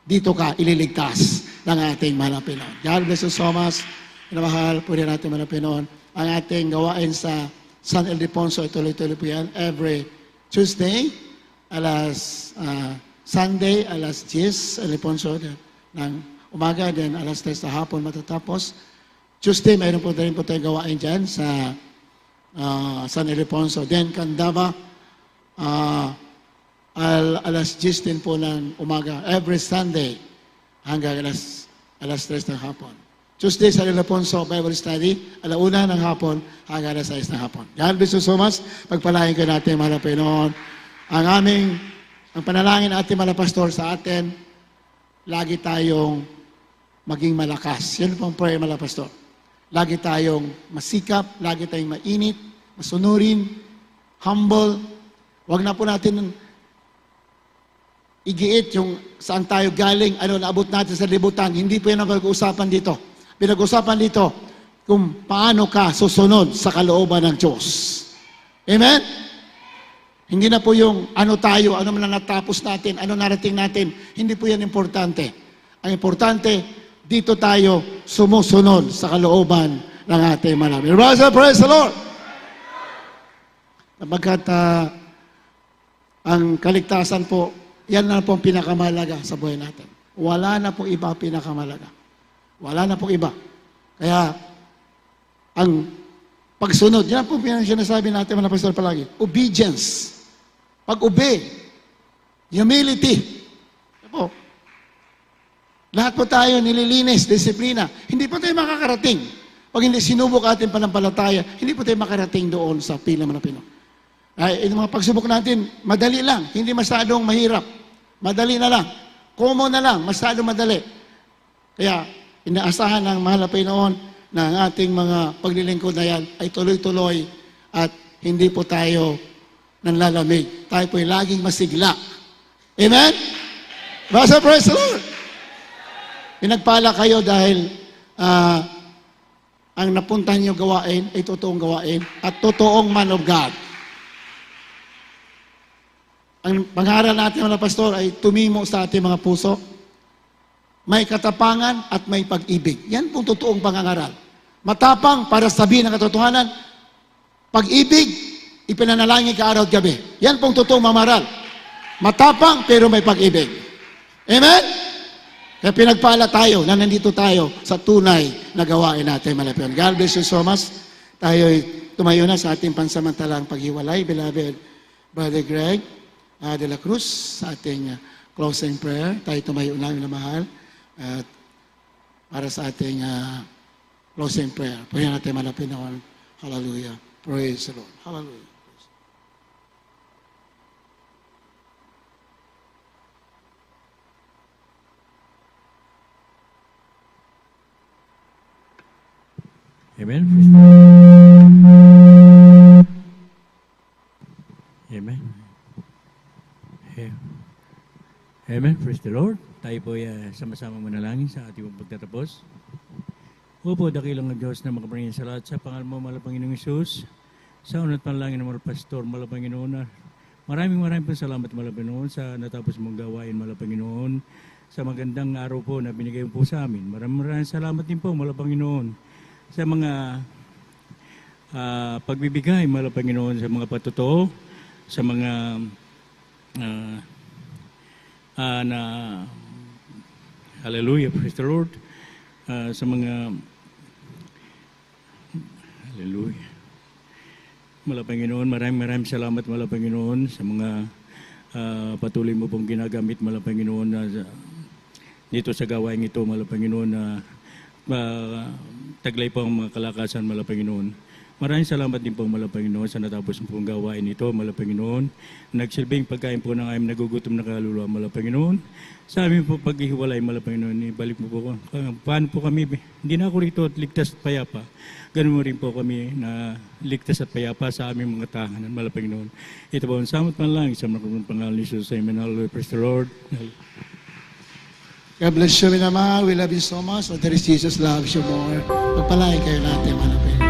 dito ka ililigtas ng ating mga Pinoy. God bless you so much. Minamahal po rin natin mga Pinoy. Ang ating gawain sa San Ildefonso, tuloy-tuloy po yan. Every Tuesday, Sunday, 10:00, Ildefonso ng umaga, then 3:00 sa hapon matatapos. Tuesday, mayroon po rin po tayong gawain dyan sa San Ildefonso. Then, Candaba, 10:00 din po ng umaga. Every Sunday, hanggang 3:00 ng hapon. Tuesday, San Ildefonso, Bible Study, 1:00 ng hapon, hanggang 6:00 ng hapon. God bless you so much. Pagpalain ko natin, mga Pinoon. Ang panalangin natin, mga pastor, sa atin, lagi tayong maging malakas. Yan po ang prayer, mga pastor. Lagi tayong masikap, lagi tayong mainit, masunurin, humble. Huwag na po natin igiit yung saan tayo galing, naabot natin sa libutan. Hindi po yan ang pinag-uusapan dito. Pinag-uusapan dito kung paano ka susunod sa kalooban ng Diyos. Amen? Hindi na po yung ano tayo, ano man natapos natin, ano narating natin. Hindi po yan importante. Ang importante, dito tayo sumusunod sa kalooban ng ating manami. Praise the Lord! Sapagkat ang kaligtasan po, yan na po ang pinakamahalaga sa buhay natin. Wala na pong iba pinakamahalaga. Wala na pong iba. Kaya, ang pagsunod, yan po sinasabi natin, mga pastor, palagi. Obedience. Pag-obey. Humility. Po. Lahat po tayo nililinis, disiplina. Hindi po tayo makakarating. Pag hindi sinubok ating panampalataya, hindi po tayo makarating doon sa pila ng Pinoon. Ay, yung mga pagsubok natin, madali lang, hindi masyadong mahirap. Madali na lang. Common na lang, masyadong madali. Kaya, inaasahan ng mahal na Pinoon na ang ating mga paglilingkod na yan ay tuloy-tuloy at hindi po tayo nanlalamig. Tayo po ay laging masigla. Amen? Basta praise the Lord. Pinagpala kayo dahil ang napuntahan niyo gawain ay totoong gawain at totoong man of God. Ang pangaral natin mga pastor ay tumimo sa ating mga puso. May katapangan at may pag-ibig. Yan pong totoong pangangaral. Matapang para sabihin ang katotohanan. Pag-ibig, ipinanalangin ka araw at gabi. Yan pong totoong mamaral. Matapang pero may pag-ibig. Amen? Kaya pinagpala tayo na nandito tayo sa tunay na gawain natin malapit. God bless you so much. Tayo tumayo na sa ating pansamantalang paghiwalay. Beloved Brother Greg de la Cruz, sa ating closing prayer. Tayo tumayo na, minamahal. At para sa ating closing prayer. Purihan natin malapit na. Hallelujah. Praise the Lord. Hallelujah. Amen. Amen. Amen. Praise the Lord. Tayo po ay sama-sama manalangin sa ating pagtatapos. Opo, dakilang ng Diyos na makaparingin sa lahat sa pangalan mo, mahal na Panginoong Isus. Sa unat panalangin ng mga pastor, mahal na Panginoon. Maraming po salamat, mahal na Panginoon, sa natapos mong gawain, mahal na Panginoon. Sa magandang araw po na binigay mo po sa amin. Maraming salamat din po, mahal na Panginoon, sa mga pagbibigay, mahal na Panginoon, sa mga patotoo, sa mga na hallelujah, praise the Lord, sa mga hallelujah. Mahal na Panginoon, maraming salamat, mahal na Panginoon, sa mga patuloy mo pong ginagamit, mahal na Panginoon, dito sa gawain ito, mahal na Panginoon, na taglay po ang mga kalakasan, mahal na Panginoon. Maraming salamat din po, mahal na Panginoon, sa natapos pong gawain ito, mahal na Panginoon. Nagsilbing pagkain po ng aming nagugutom na kaluluwa, mahal na Panginoon. Sa amin po paghihiwalay, mahal na Panginoon, ibalik mo po. Paano po kami, hindi na ako rito at ligtas at payapa. Ganun mo rin po kami na ligtas at payapa sa aming mga tahanan, mahal na Panginoon. Ito po ang samot man lang, isang nakapang pangalan ni Jesus. Amen. Hallelujah. Praise the Lord. God bless you, minamahal. We love you so much. But there is Jesus loves you more. Pagpalain kayo natin, manapin.